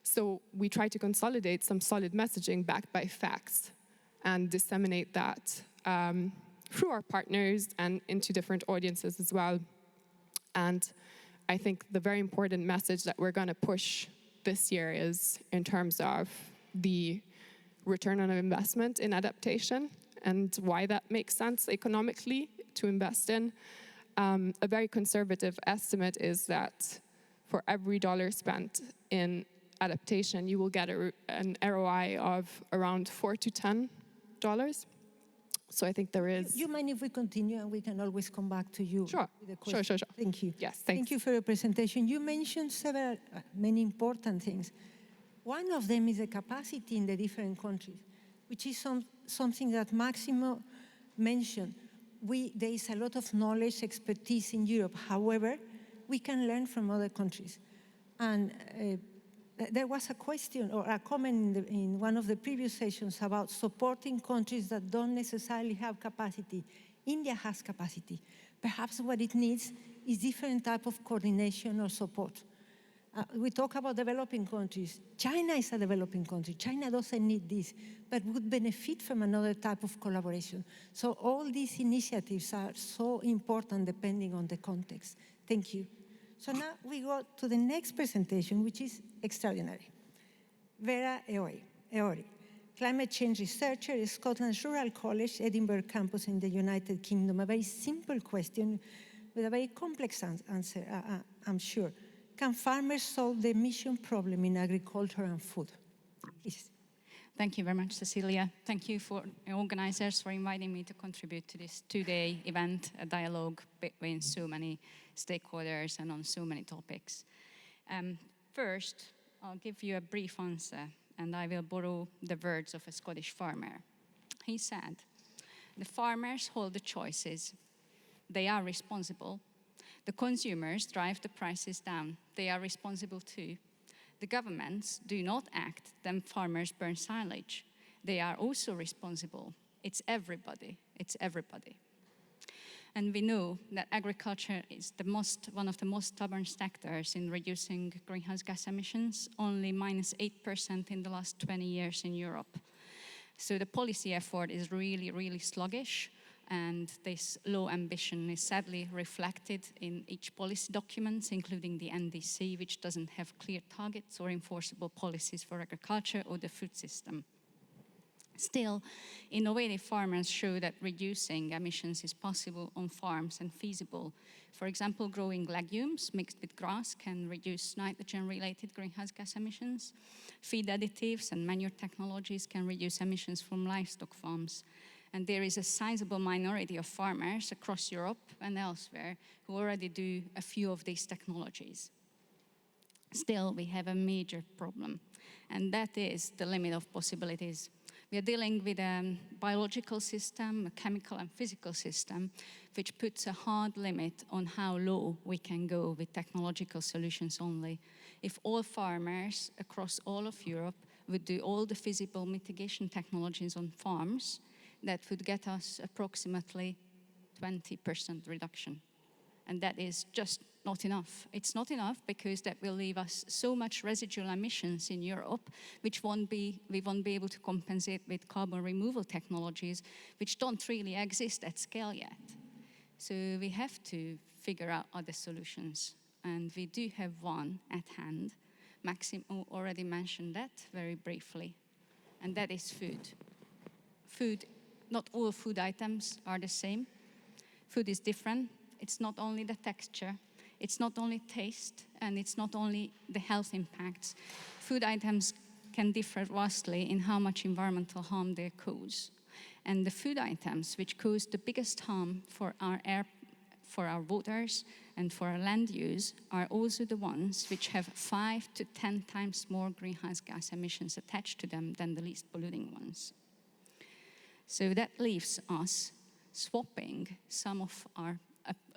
So we try to consolidate some solid messaging backed by facts and disseminate that through our partners and into different audiences as well. And I think the very important message that we're going to push this year is in terms of the return on investment in adaptation and why that makes sense economically to invest in. A very conservative estimate is that for every dollar spent in adaptation, you will get an ROI of around $4 to $10. So I think there is... You mind if we continue and we can always come back to you? Sure, with a question? sure. Thank you. Yes, thanks. Thank you for your presentation. You mentioned many important things. One of them is the capacity in the different countries, which is something that Maximo mentioned. There is a lot of knowledge, expertise in Europe. However, we can learn from other countries. And there was a question or a comment in one of the previous sessions about supporting countries that don't necessarily have capacity. India has capacity. Perhaps what it needs is different type of coordination or support. We talk about developing countries. China is a developing country. China doesn't need this, but would benefit from another type of collaboration. So all these initiatives are so important depending on the context. Thank you. So now we go to the next presentation, which is extraordinary. Vera Eori, climate change researcher at Scotland's Rural College, Edinburgh campus in the United Kingdom. A very simple question with a very complex answer, I'm sure. Can farmers solve the emission problem in agriculture and food? Please. Thank you very much, Cecilia. Thank you for the organizers for inviting me to contribute to this two-day event, a dialogue between so many stakeholders and on so many topics. First, I'll give you a brief answer, and I will borrow the words of a Scottish farmer. He said, "The farmers hold the choices. They are responsible. The consumers drive the prices down. They are responsible too. The governments do not act, then farmers burn silage. They are also responsible. It's everybody. It's everybody." And we know that agriculture is one of the most stubborn sectors in reducing greenhouse gas emissions, only -8% in the last 20 years in Europe. So the policy effort is really, really sluggish. And this low ambition is sadly reflected in each policy document, including the NDC, which doesn't have clear targets or enforceable policies for agriculture or the food system. Still, innovative farmers show that reducing emissions is possible on farms and feasible. For example, growing legumes mixed with grass can reduce nitrogen-related greenhouse gas emissions. Feed additives and manure technologies can reduce emissions from livestock farms. And there is a sizable minority of farmers across Europe and elsewhere who already do a few of these technologies. Still, we have a major problem, and that is the limit of possibilities. We are dealing with a biological system, a chemical and physical system, which puts a hard limit on how low we can go with technological solutions only. If all farmers across all of Europe would do all the feasible mitigation technologies on farms, that would get us approximately 20% reduction. And that is just not enough. It's not enough because that will leave us so much residual emissions in Europe, which we won't be able to compensate with carbon removal technologies, which don't really exist at scale yet. So we have to figure out other solutions. And we do have one at hand. Maxim already mentioned that very briefly. And that is food. Food, not all food items are the same. Food is different. It's not only the texture, it's not only taste, and it's not only the health impacts. Food items can differ vastly in how much environmental harm they cause. And the food items which cause the biggest harm for our air, for our waters, and for our land use are also the ones which have 5 to 10 times more greenhouse gas emissions attached to them than the least polluting ones. So that leaves us swapping some of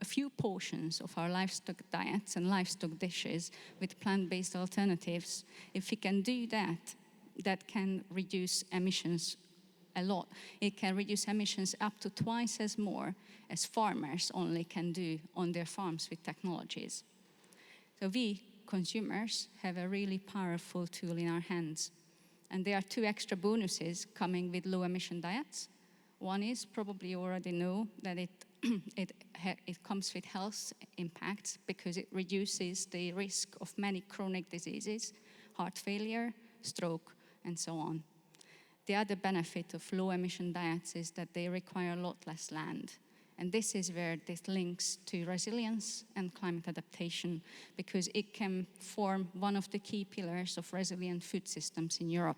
a few portions of our livestock diets and livestock dishes with plant-based alternatives. If we can do that, that can reduce emissions a lot. It can reduce emissions up to twice as more as farmers only can do on their farms with technologies. So we, consumers, have a really powerful tool in our hands. And there are 2 extra bonuses coming with low-emission diets. One is, probably you already know, that it comes with health impacts because it reduces the risk of many chronic diseases, heart failure, stroke, and so on. The other benefit of low-emission diets is that they require a lot less land. And this is where this links to resilience and climate adaptation, because it can form one of the key pillars of resilient food systems in Europe.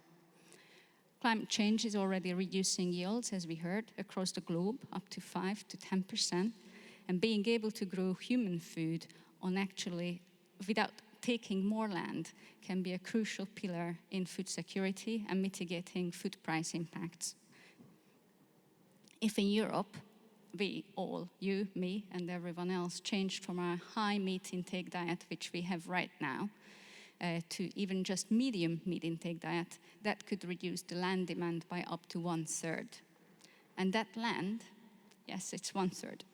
Climate change is already reducing yields, as we heard, across the globe, up to 5 to 10%. And being able to grow human food without taking more land can be a crucial pillar in food security and mitigating food price impacts. If in Europe, we all, you, me, and everyone else, changed from our high meat intake diet, which we have right now, to even just medium meat intake diet, that could reduce the land demand by up to 1/3. And that land, yes, it's 1/3.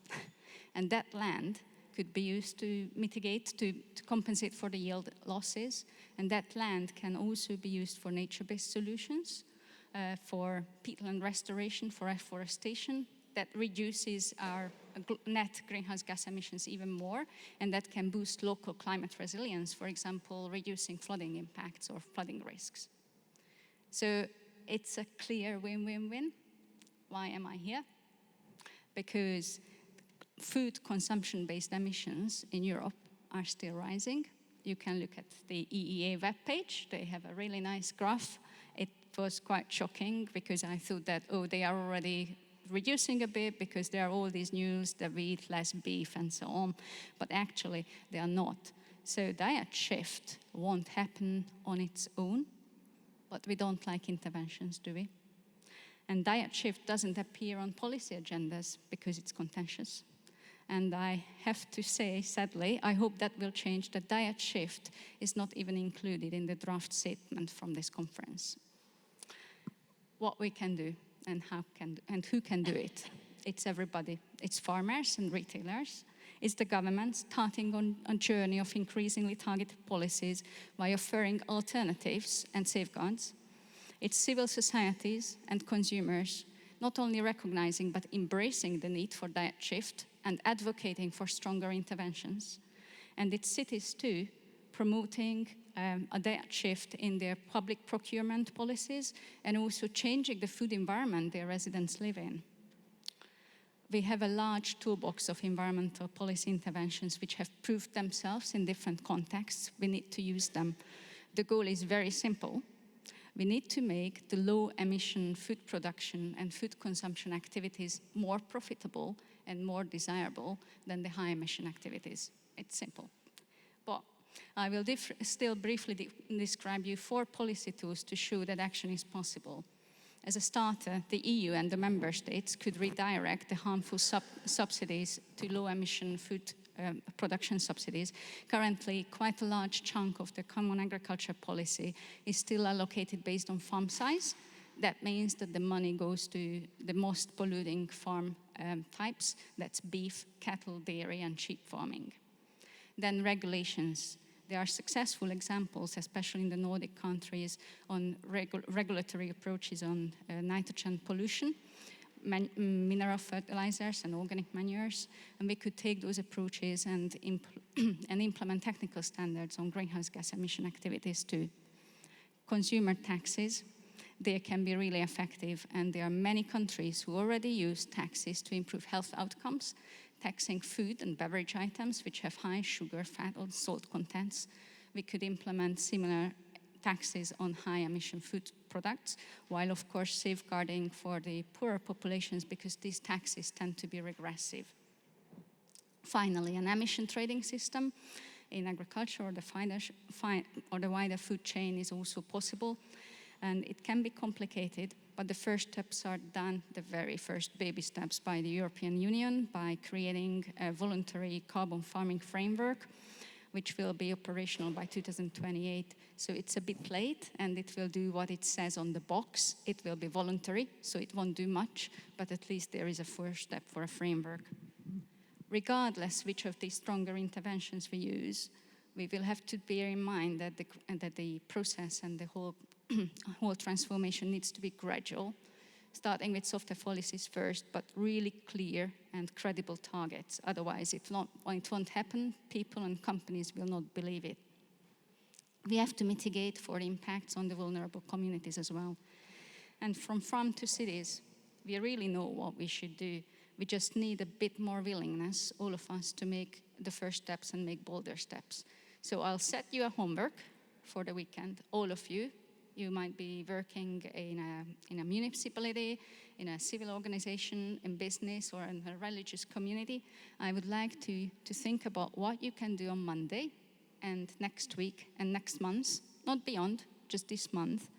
And that land could be used to mitigate, to compensate for the yield losses. And that land can also be used for nature-based solutions, for peatland restoration, for afforestation. That reduces our net greenhouse gas emissions even more, and that can boost local climate resilience, for example, reducing flooding impacts or flooding risks. So it's a clear win-win-win. Why am I here? Because food consumption-based emissions in Europe are still rising. You can look at the EEA webpage. They have a really nice graph. It was quite shocking because I thought that, they are already reducing a bit because there are all these news that we eat less beef and so on, but actually they are not. So diet shift won't happen on its own, but we don't like interventions, do we? And diet shift doesn't appear on policy agendas because it's contentious. And I have to say, sadly, I hope that will change. The diet shift is not even included in the draft statement from this conference. What we can do and who can do it? It's everybody. It's farmers and retailers. It's the government starting on a journey of increasingly targeted policies by offering alternatives and safeguards. It's civil societies and consumers not only recognizing but embracing the need for diet shift and advocating for stronger interventions. And it's cities too, promoting a diet shift in their public procurement policies and also changing the food environment their residents live in. We have a large toolbox of environmental policy interventions which have proved themselves in different contexts. We need to use them. The goal is very simple. We need to make the low-emission food production and food consumption activities more profitable and more desirable than the high-emission activities. It's simple. But I will still briefly describe you 4 policy tools to show that action is possible. As a starter, the EU and the member states could redirect the harmful subsidies to low-emission food production subsidies. Currently, quite a large chunk of the Common Agriculture Policy is still allocated based on farm size. That means that the money goes to the most polluting farm types. That's beef, cattle, dairy, and sheep farming. Then regulations. There are successful examples, especially in the Nordic countries, on regulatory approaches on nitrogen pollution, mineral fertilizers, and organic manures. And we could take those approaches and implement technical standards on greenhouse gas emission activities too. Consumer taxes, they can be really effective, and there are many countries who already use taxes to improve health outcomes, taxing food and beverage items which have high sugar, fat, or salt contents. We could implement similar taxes on high-emission food products, while of course safeguarding for the poorer populations because these taxes tend to be regressive. Finally, an emission trading system in agriculture or the wider food chain is also possible, and it can be complicated, but the first steps are done, the very first baby steps by the European Union by creating a voluntary carbon farming framework, which will be operational by 2028. So it's a bit late, and it will do what it says on the box. It will be voluntary, so it won't do much, but at least there is a first step for a framework. Regardless which of these stronger interventions we use, we will have to bear in mind that the process and the whole transformation needs to be gradual, starting with softer policies first, but really clear and credible targets. Otherwise, it won't happen. People and companies will not believe it. We have to mitigate for impacts on the vulnerable communities as well. And from farm to cities, we really know what we should do. We just need a bit more willingness, all of us, to make the first steps and make bolder steps. So I'll set you a homework for the weekend, all of you. You might be working in a municipality, in a civil organization, in business, or in a religious community. I would like to think about what you can do on Monday and next week and next month, not beyond, just this month,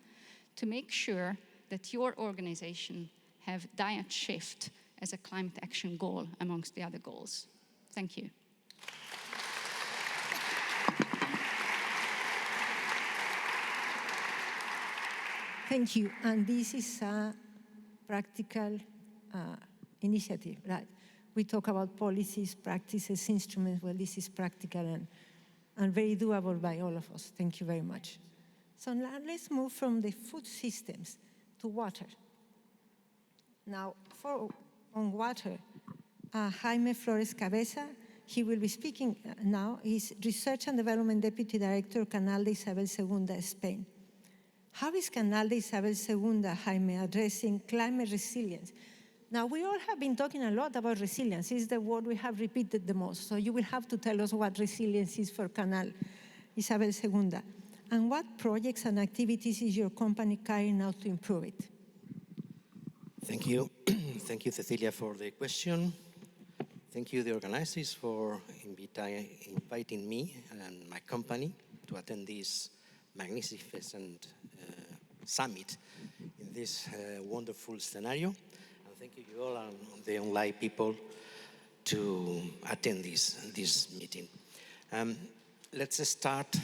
to make sure that your organization have diet shift as a climate action goal amongst the other goals. Thank you. Thank you. And this is a practical initiative, right? We talk about policies, practices, instruments. Well, this is practical and very doable by all of us. Thank you very much. So now let's move from the food systems to water. Now, on water, Jaime Flores Cabeza, he will be speaking now. He's Research and Development Deputy Director, Canal de Isabel II, Spain. How is Canal de Isabel II, Jaime, addressing climate resilience? Now, we all have been talking a lot about resilience. It's the word we have repeated the most. So you will have to tell us what resilience is for Canal Isabel II. And what projects and activities is your company carrying out to improve it? Thank you. Thank you, Cecilia, for the question. Thank you, the organizers, for inviting me and my company to attend this magnificent summit in this wonderful scenario. And thank you all and the online people to attend this meeting. Let's start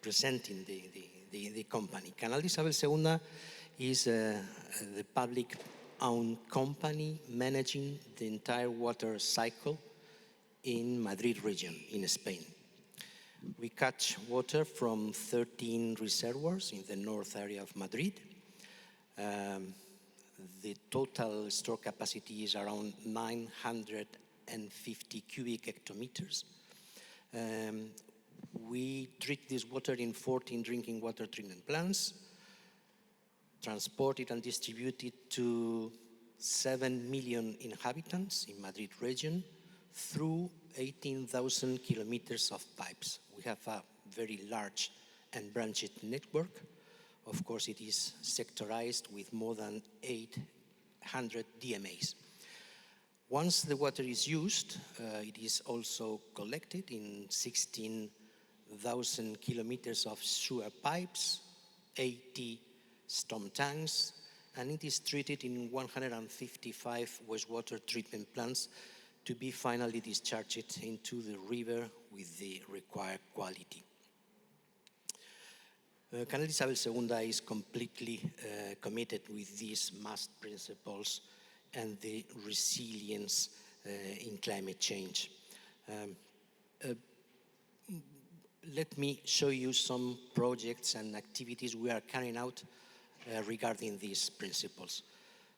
presenting the company. Canal de Isabel II is the public-owned company managing the entire water cycle in Madrid region in Spain. We catch water from 13 reservoirs in the north area of Madrid. The total store capacity is around 950 cubic hectometers. We treat this water in 14 drinking water treatment plants, transport it and distribute it to 7 million inhabitants in Madrid region through 18,000 kilometers of pipes. We have a very large and branched network. Of course, it is sectorized with more than 800 DMAs. Once the water is used, it is also collected in 16,000 kilometers of sewer pipes, 80 storm tanks, and it is treated in 155 wastewater treatment plants to be finally discharged into the river with the required quality. Canal Isabel II is completely committed with these MAST principles and the resilience in climate change. Let me show you some projects and activities we are carrying out regarding these principles.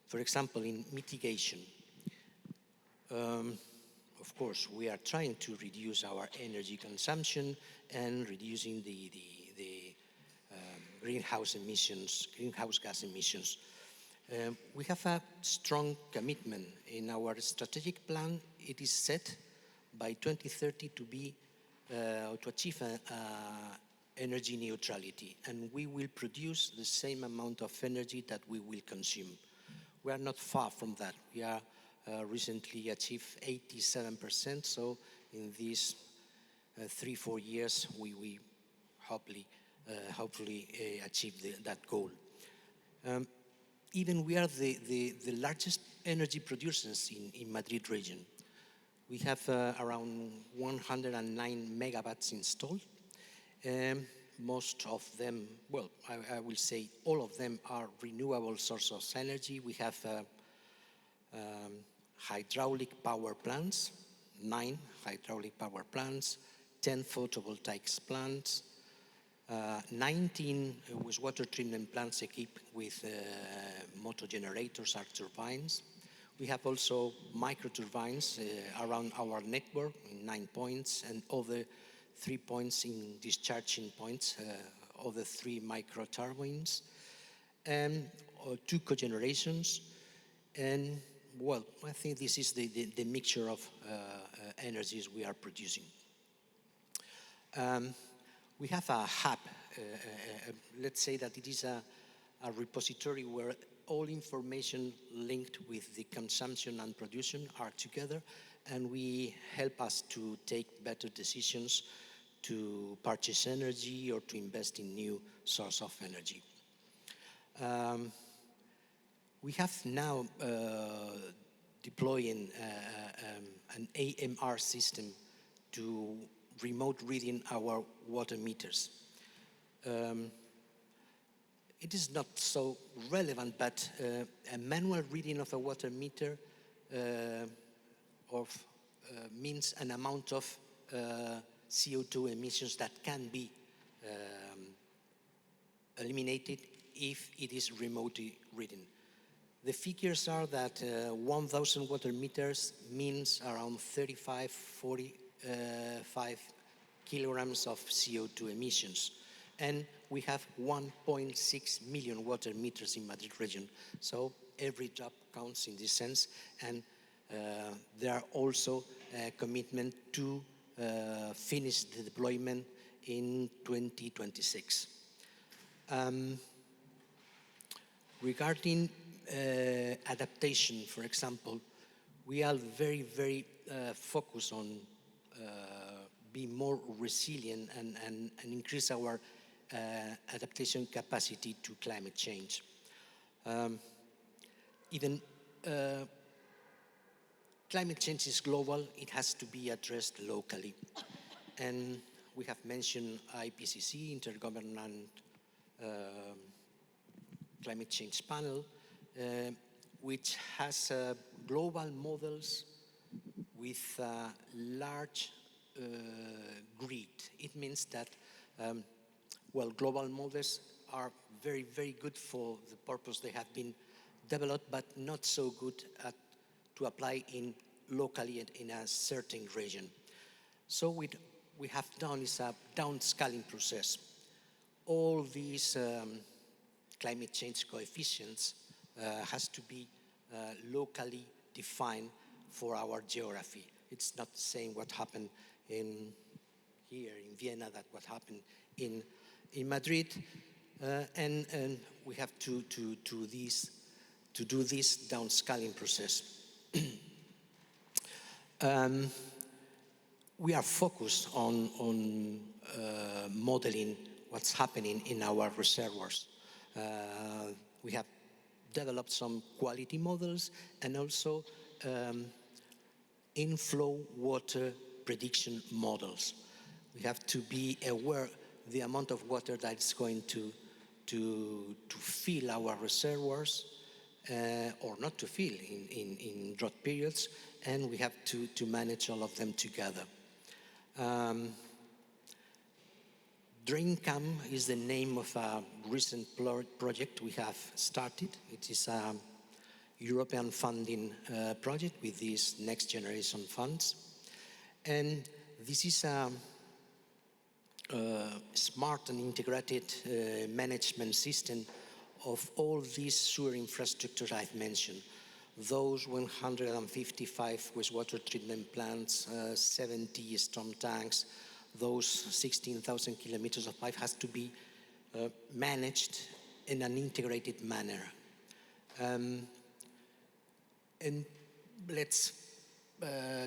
For example, in mitigation, of course, we are trying to reduce our energy consumption and reducing the greenhouse gas emissions. We have a strong commitment in our strategic plan. It is set by 2030 to achieve energy neutrality, and we will produce the same amount of energy that we will consume. We are not far from that. We are recently achieved 87%, so in these 3-4 years, we hopefully achieve that goal. Even we are the largest energy producers in Madrid region. We have around 109 megawatts installed. Most of them, well, I will say all of them are renewable sources of energy. We have hydraulic power plants, 9 hydraulic power plants, 10 photovoltaic plants, 19 wastewater treatment plants equipped with motor generators or turbines. We have also micro turbines around our network in 9 points, and other 3 points in discharging points, other 3 micro turbines, and 2 cogenerations. And well, I think this is the mixture of energies we are producing. We have a hub, let's say that it is a repository where all information linked with the consumption and production are together, and we help us to take better decisions to purchase energy or to invest in new source of energy. We have now deploying an AMR system to remote reading our water meters. It is not so relevant, but a manual reading of a water meter means an amount of CO2 emissions that can be eliminated if it is remotely reading. The figures are that 1,000 water meters means around 45 kilograms of CO2 emissions. And we have 1.6 million water meters in Madrid region. So every drop counts in this sense. And there are also a commitment to finish the deployment in 2026. Regarding adaptation, for example, we are very, very focused on being more resilient and increase our adaptation capacity to climate change. Climate change is global, it has to be addressed locally. And we have mentioned IPCC, Intergovernmental Climate Change Panel, which has global models with large grid. It means that, global models are very, very good for the purpose they have been developed, but not so good to apply locally in a certain region. So with we have done is a downscaling process. All these climate change coefficients has to be locally defined for our geography. It's not the same what happened here in Vienna that what happened in Madrid, and we have to do this downscaling process. We are focused on modeling what's happening in our reservoirs. We have developed some quality models and also inflow water prediction models. We have to be aware the amount of water that is going to fill our reservoirs or not to fill in drought periods, and we have to manage all of them together. DrainCam is the name of a recent project we have started. It is a European funding project with these next generation funds. And this is a smart and integrated management system of all these sewer infrastructures I've mentioned. Those 155 wastewater treatment plants, 70 storm tanks, those 16,000 kilometers of pipe has to be managed in an integrated manner. And let's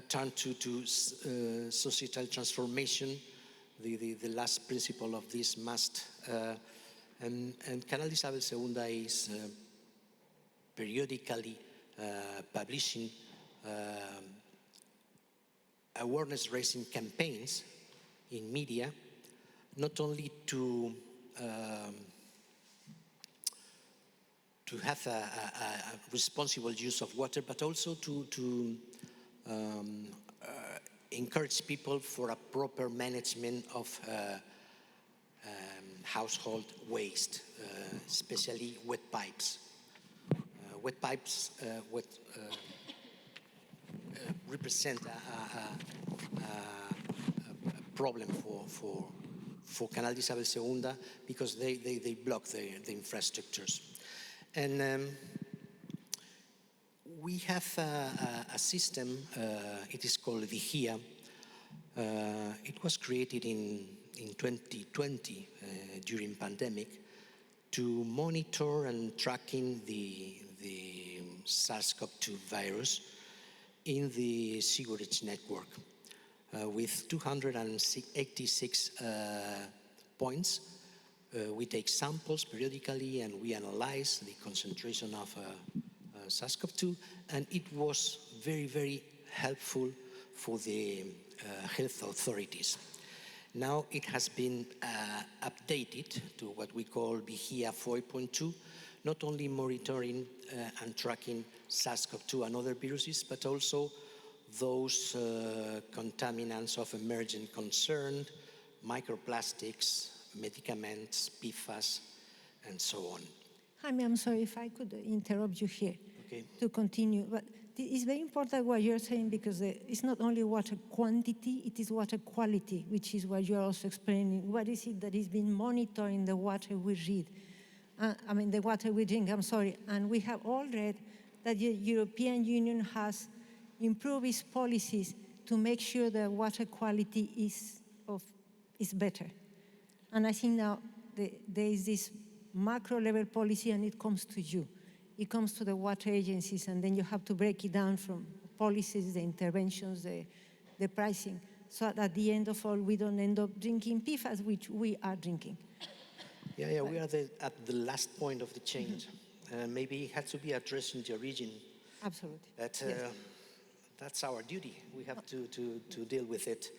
turn to societal transformation, the last principle of this must. And Canal de Isabel II is periodically publishing awareness-raising campaigns in media, not only to have a responsible use of water, but also to encourage people for a proper management of household waste, especially wet pipes. Wet pipes represent a problem for Canal de Isabel II because they block the infrastructures. And we have a system, it is called Vigía. It was created in 2020 during pandemic to monitor and tracking the SARS-CoV-2 virus in the sewerage network with 286 points. We take samples periodically and we analyze the concentration of SARS-CoV-2, and it was very, very helpful for the health authorities. Now it has been updated to what we call Vigía 4.2, not only monitoring and tracking SARS-CoV-2 and other viruses, but also those contaminants of emerging concern, microplastics, medicaments, PFAS, and so on. Jaime, I'm sorry if I could interrupt you here to continue. But it's very important what you're saying because it's not only water quantity, it is water quality, which is what you're also explaining. What is it that is being monitoring the water we read? The water we drink, I'm sorry. And we have all read that the European Union has improved its policies to make sure that water quality is better. And I think now there is this macro level policy and it comes to you. It comes to the water agencies and then you have to break it down from policies, the interventions, the pricing, so that at the end of all we don't end up drinking PFAS, which we are drinking. Yeah, we are at the last point of the change. Maybe it has to be addressed in the origin. Absolutely. That's our duty. We have to deal with it.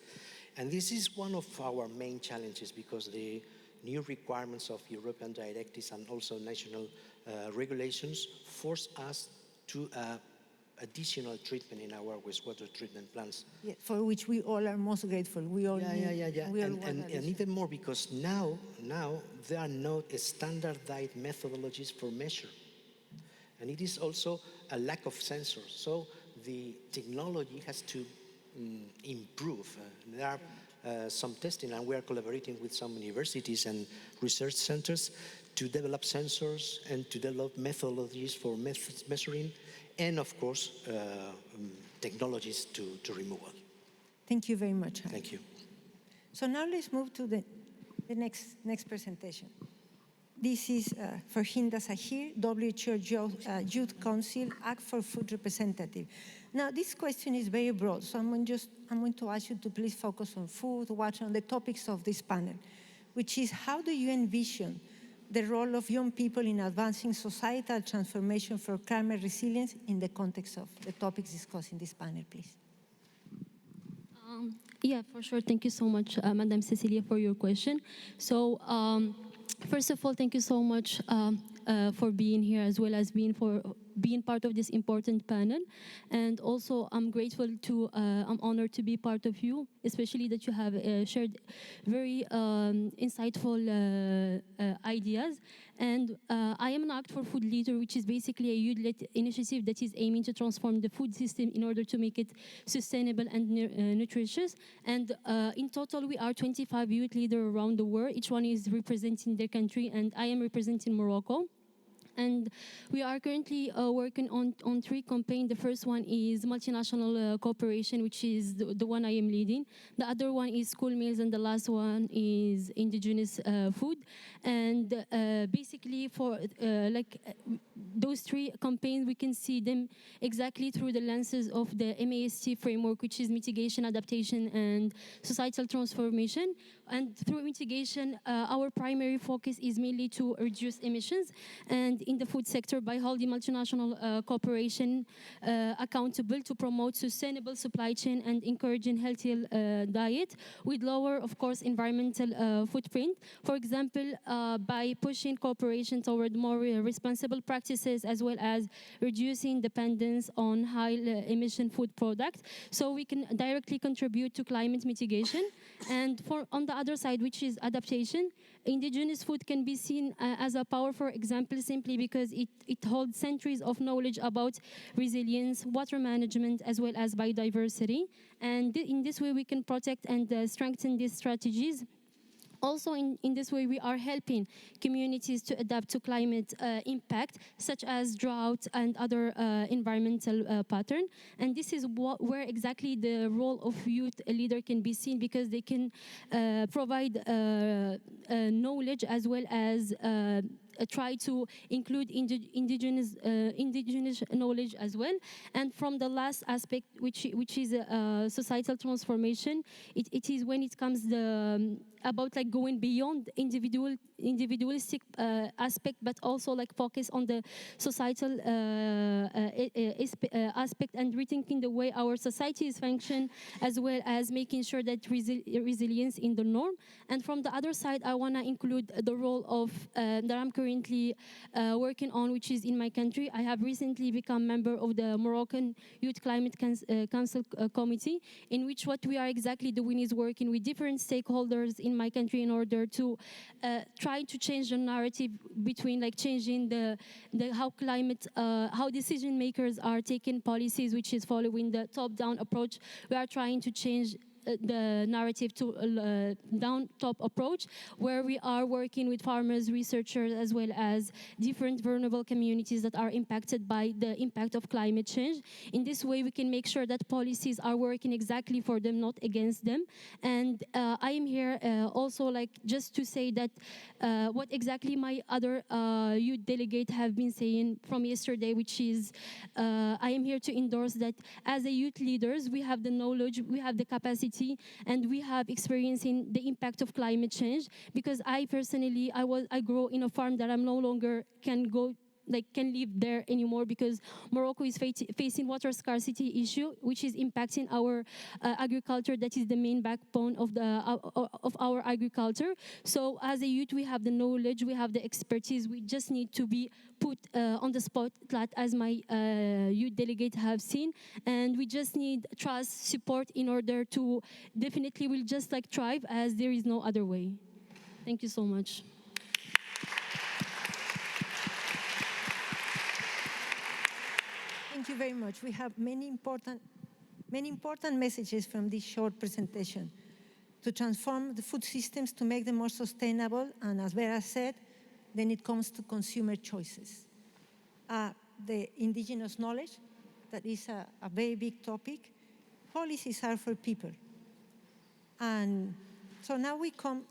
And this is one of our main challenges because the new requirements of European directives and also national regulations force us to additional treatment in our wastewater treatment plants. Yeah, for which we all are most grateful. We all need. And even more because now there are not standardized methodologies for measure. And it is also a lack of sensors. So the technology has to improve. There are some testing, and we are collaborating with some universities and research centers to develop sensors and to develop methodologies for measuring, and of course, technologies to removal. Thank you very much. Thank you. So now let's move to the next presentation. This is Farhinda Sahir, WHO Youth Council Act for Food representative. Now, this question is very broad, so I'm going to ask you to please focus on food, water, on the topics of this panel, which is how do you envision the role of young people in advancing societal transformation for climate resilience in the context of the topics discussed in this panel, please? Yeah, for sure. Thank you so much, Madam Cecilia, for your question. So, first of all, thank you so much for being here, as well as being part of this important panel. And also, I'm grateful I'm honored to be part of you, especially that you have shared very insightful ideas. And I am an Act for Food leader, which is basically a youth-led initiative that is aiming to transform the food system in order to make it sustainable and nutritious. And in total, we are 25 youth leaders around the world. Each one is representing their country, and I am representing Morocco. And we are currently working on 3 campaigns. The first one is multinational cooperation, which is the one I am leading. The other one is school meals, and the last one is indigenous food. And basically, for those 3 campaigns, we can see them exactly through the lenses of the MAST framework, which is mitigation, adaptation, and societal transformation. And through mitigation, our primary focus is mainly to reduce emissions, and in the food sector by holding multinational cooperation accountable to promote sustainable supply chain and encouraging healthier diet with lower, of course, environmental footprint. For example, by pushing cooperation toward more responsible practices, as well as reducing dependence on high emission food products, so we can directly contribute to climate mitigation. And on the other side, which is adaptation, indigenous food can be seen as a powerful example simply because it holds centuries of knowledge about resilience, water management, as well as biodiversity. And in this way, we can protect and strengthen these strategies. Also, in this way, we are helping communities to adapt to climate impact, such as drought and other environmental pattern. And this is where exactly the role of youth leader can be seen, because they can provide knowledge as well as try to include indigenous knowledge as well. And from the last aspect, which is societal transformation, it is when it comes about going beyond individualistic aspect, but also focus on the societal aspect and rethinking the way our societies function, as well as making sure that resilience in the norm. And from the other side, I want to include the role of that I'm currently working on, which is in my country. I have recently become member of the Moroccan Youth Climate Council Committee, in which what we are exactly doing is working with different stakeholders in my country in order to try to change the narrative between changing how decision makers are taking policies, which is following the top-down approach. We are trying to change the narrative to a down-top approach, where we are working with farmers, researchers, as well as different vulnerable communities that are impacted by the impact of climate change. In this way, we can make sure that policies are working exactly for them, not against them. And I am here also just to say that what exactly my other youth delegate have been saying from yesterday, which is I am here to endorse that as a youth leaders, we have the knowledge, we have the capacity, and we have experience in the impact of climate change. Because I personally, I grow in a farm that I'm no longer can live there anymore, because Morocco is facing water scarcity issue, which is impacting our agriculture. That is the main backbone of our agriculture. So as a youth, we have the knowledge, we have the expertise. We just need to be put on the spotlight, as my youth delegate have seen, and we just need trust, support in order to definitely will just thrive, as there is no other way. Thank you so much. Thank you very much. We have many important messages from this short presentation. to transform the food systems to make them more sustainable. And as Vera said, then it comes to consumer choices. The indigenous knowledge, that is a very big topic. Policies are for people. And so now we come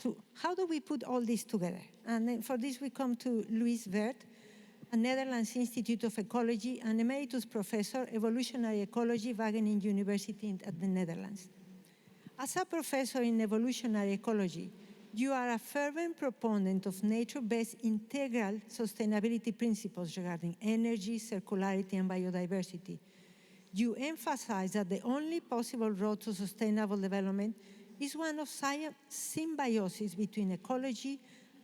to how do we put all this together? And then for this we come to Louise Weert, a Netherlands Institute of Ecology and Emeritus Professor, Evolutionary Ecology, Wageningen University at the Netherlands. As a professor in evolutionary ecology, you are a fervent proponent of nature-based integral sustainability principles regarding energy, circularity, and biodiversity. You emphasize that the only possible road to sustainable development is one of symbiosis between ecology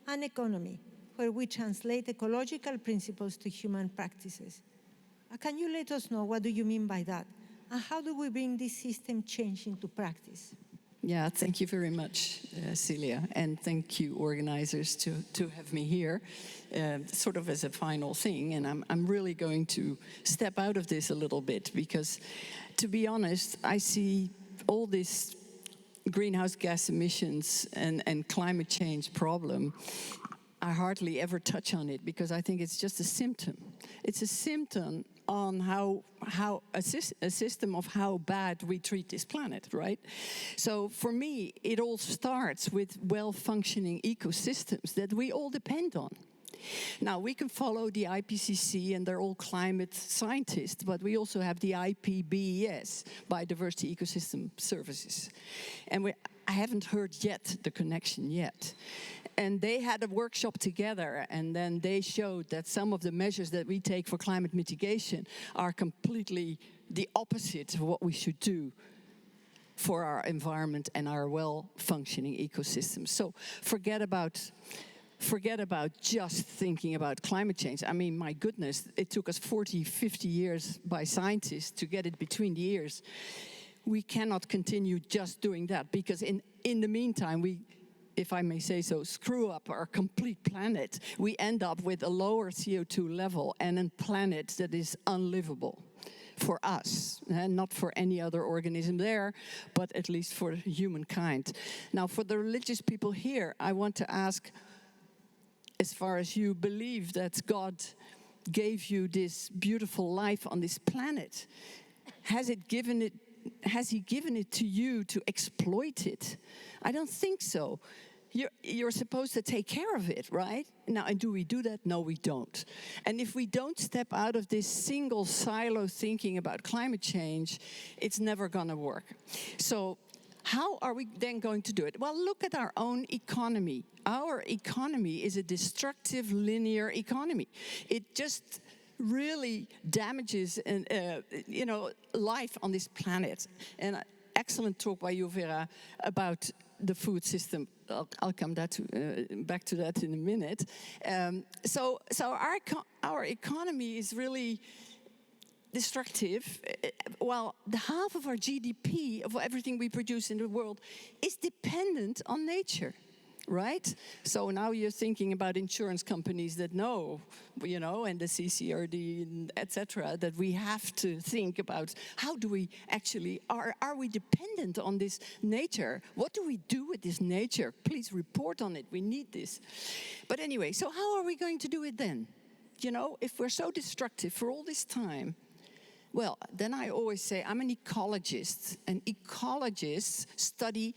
and economy, where we translate ecological principles to human practices. Can you let us know what do you mean by that? And how do we bring this system change into practice? Yeah, thank you very much, Celia, and thank you, organizers, to have me here, sort of as a final thing. And I'm really going to step out of this a little bit because, to be honest, I see all this greenhouse gas emissions and climate change problem. I hardly ever touch on it because I think it's just a symptom. It's a symptom on how a system of how bad we treat this planet, right? So for me, it all starts with well-functioning ecosystems that we all depend on. Now, we can follow the IPCC, and they're all climate scientists, but we also have the IPBES, Biodiversity Ecosystem Services. And I haven't heard yet the connection yet. And they had a workshop together, and then they showed that some of the measures that we take for climate mitigation are completely the opposite of what we should do for our environment and our well-functioning ecosystems. So forget about just thinking about climate change. I mean, my goodness, it took us 40, 50 years by scientists to get it between the ears. We cannot continue just doing that because in the meantime, we, if I may say so, screw up our complete planet. We end up with a lower CO2 level and a planet that is unlivable for us, and not for any other organism there, but at least for humankind. Now, for the religious people here, I want to ask, as far as you believe that God gave you this beautiful life on this planet, has He given it to you to exploit it? I don't think so. You're supposed to take care of it, right? Now, and do we do that? No, we don't. And if we don't step out of this single silo thinking about climate change, it's never going to work. So how are we then going to do it? Well, look at our own economy. Our economy is a destructive linear economy. It just really damages life on this planet. And excellent talk by you, Vera, about the food system. I'll come back to that in a minute. So our economy is really destructive. Well, the half of our GDP, of everything we produce in the world, is dependent on nature. Right? So now you're thinking about insurance companies that know, and the CCRD, etc., that we have to think about how do we actually, are we dependent on this nature? What do we do with this nature? Please report on it. We need this. But anyway, so how are we going to do it then? If we're so destructive for all this time, well, then I always say I'm an ecologist, and ecologists study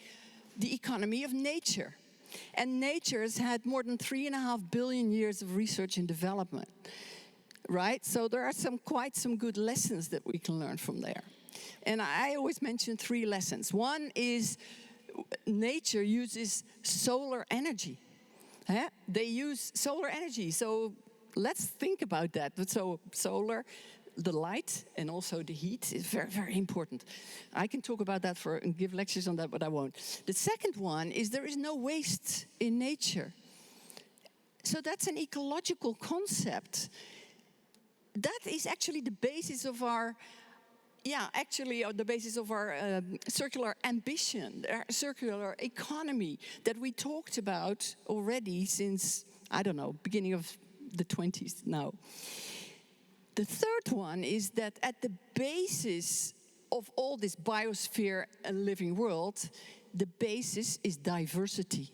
the economy of nature. And nature has had more than 3.5 billion years of research and development, right? So there are quite some good lessons that we can learn from there. And I always mention 3 lessons. One is nature uses solar energy. They use solar energy, so let's think about that. So solar, the light and also the heat is very, very important. I can talk about that and give lectures on that, but I won't. The second one is there is no waste in nature. So that's an ecological concept. That is actually the basis of our, circular ambition, our circular economy that we talked about already since, beginning of the 20s now. The third one is that at the basis of all this biosphere and living world, the basis is diversity.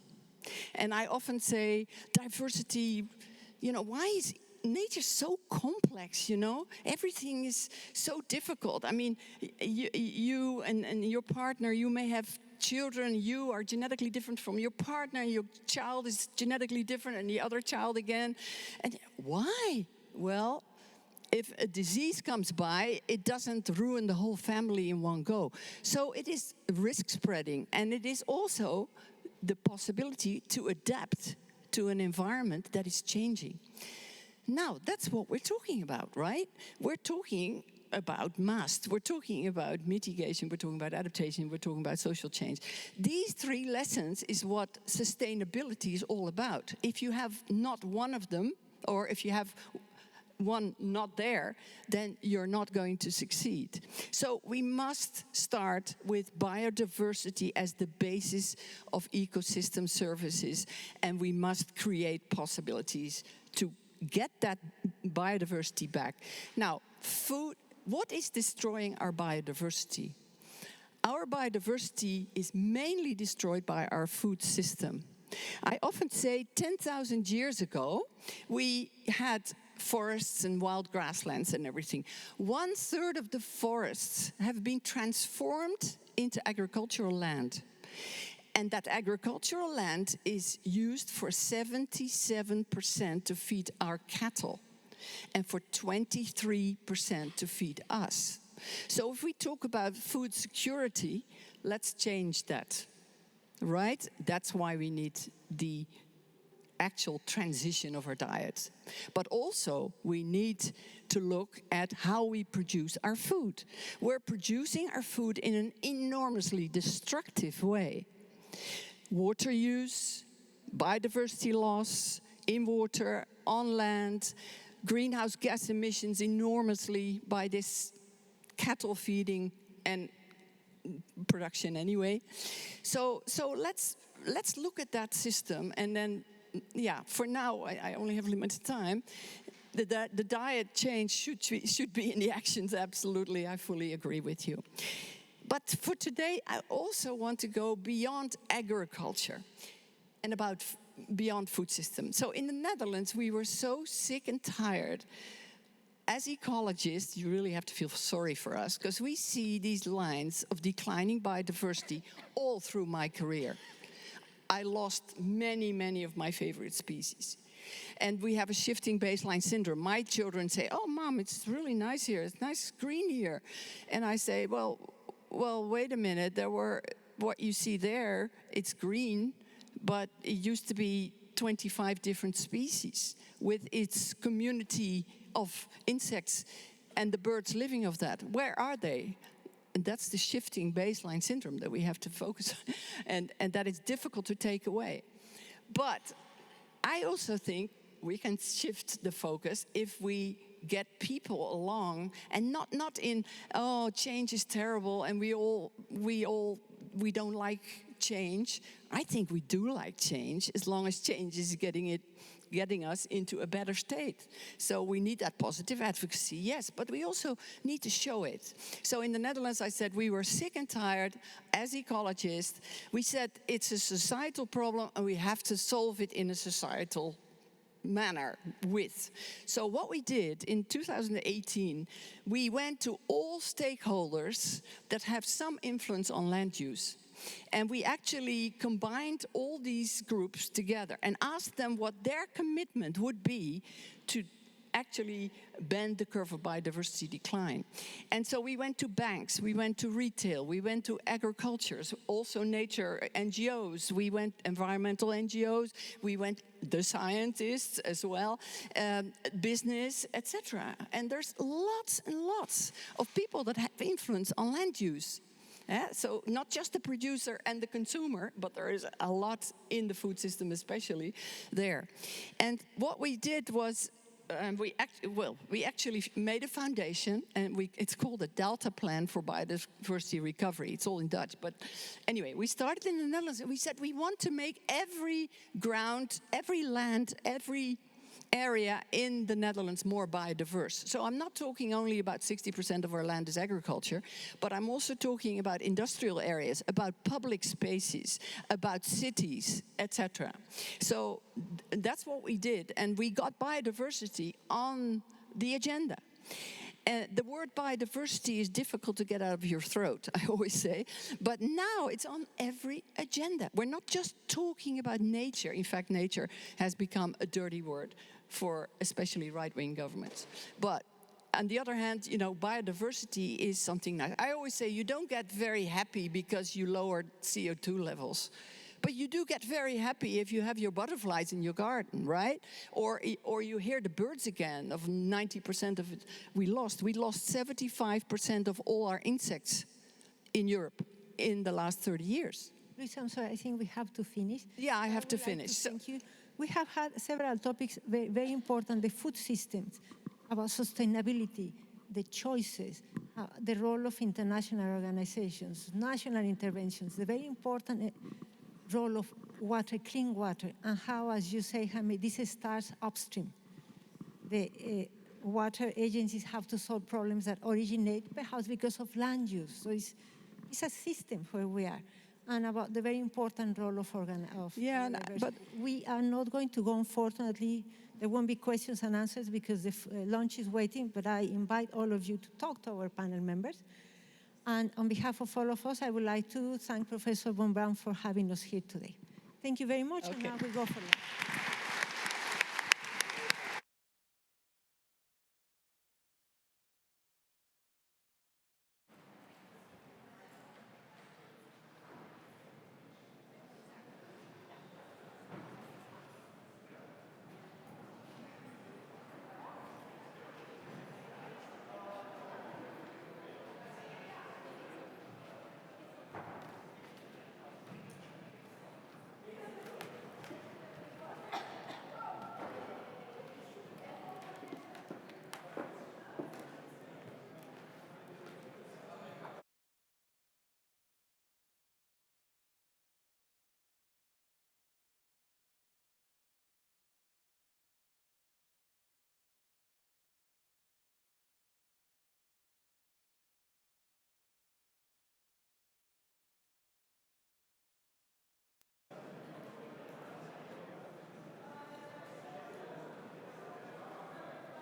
And I often say, diversity, why is nature so complex, Everything is so difficult. I mean, you and your partner, you may have children, you are genetically different from your partner, and your child is genetically different, and the other child again. And why? Well, if a disease comes by, it doesn't ruin the whole family in one go. So it is risk spreading, and it is also the possibility to adapt to an environment that is changing. Now, that's what we're talking about, right? We're talking about must. We're talking about mitigation. We're talking about adaptation. We're talking about social change. These three lessons is what sustainability is all about. If you have not one of them, or if you have one not there, then you're not going to succeed. So we must start with biodiversity as the basis of ecosystem services, and we must create possibilities to get that biodiversity back. Now, food, what is destroying our biodiversity? Our biodiversity is mainly destroyed by our food system. I often say 10,000 years ago, we had forests and wild grasslands and everything. 1/3 of the forests have been transformed into agricultural land. And that agricultural land is used for 77% to feed our cattle and for 23% to feed us. So if we talk about food security, let's change that, right? That's why we need the actual transition of our diet. But also, we need to look at how we produce our food. We're producing our food in an enormously destructive way. Water use, biodiversity loss, in water, on land, greenhouse gas emissions enormously by this cattle feeding and production anyway. So let's look at that system, and then, for now, I only have limited time. The diet change should be in the actions, absolutely, I fully agree with you. But for today, I also want to go beyond agriculture and beyond food systems. So in the Netherlands, we were so sick and tired. As ecologists, you really have to feel sorry for us, because we see these lines of declining biodiversity all through my career. I lost many of my favorite species. And we have a shifting baseline syndrome. My children say, "Oh, Mom, it's really nice here. It's nice green here." And I say, well, wait a minute. What you see there, it's green, but it used to be 25 different species with its community of insects and the birds living off that. Where are they? And that's the shifting baseline syndrome that we have to focus on, and that is difficult to take away. But I also think we can shift the focus if we get people along, and not in, oh, change is terrible and we don't like change. I think we do like change, as long as change is getting us into a better state. So we need that positive advocacy, yes, but we also need to show it. So in the Netherlands, I said we were sick and tired as ecologists. We said it's a societal problem and we have to solve it in a societal manner with. So what we did in 2018, we went to all stakeholders that have some influence on land use. And we actually combined all these groups together and asked them what their commitment would be to actually bend the curve of biodiversity decline. And so we went to banks, we went to retail, we went to agricultures, also nature NGOs, we went environmental NGOs, we went the scientists as well, business, etc. And there's lots and lots of people that have influence on land use. So not just the producer and the consumer, but there is a lot in the food system especially there. And what we did was, we actually made a foundation, and it's called the Delta Plan for Biodiversity Recovery. It's all in Dutch, but anyway, we started in the Netherlands, and we said we want to make every ground, every land, every area in the Netherlands more biodiverse. So I'm not talking only about 60% of our land is agriculture, but I'm also talking about industrial areas, about public spaces, about cities, etc. So that's what we did, and we got biodiversity on the agenda. The word biodiversity is difficult to get out of your throat, I always say, but now it's on every agenda. We're not just talking about nature. In fact, nature has become a dirty word for especially right-wing governments. But on the other hand, you know, biodiversity is something that I always say you don't get very happy because you lowered CO2 levels. But you do get very happy if you have your butterflies in your garden, right? Or you hear the birds again. Of 90% of it we lost. We lost 75% of all our insects in Europe in the last 30 years. Luis, I'm sorry, I think we have to finish. Yeah, I have to finish. Thank you. We have had several topics, very, very important, the food systems, about sustainability, the choices, the role of international organizations, national interventions, the very important role of water, clean water, and how, as you say, Jaime, this starts upstream. The water agencies have to solve problems that originate perhaps because of land use. So it's a system where we are. And about the very important role of but we are not going to go, unfortunately. There won't be questions and answers because the lunch is waiting, but I invite all of you to talk to our panel members. And on behalf of all of us, I would like to thank Professor von Braun for having us here today. Thank you very much, and now we go for lunch.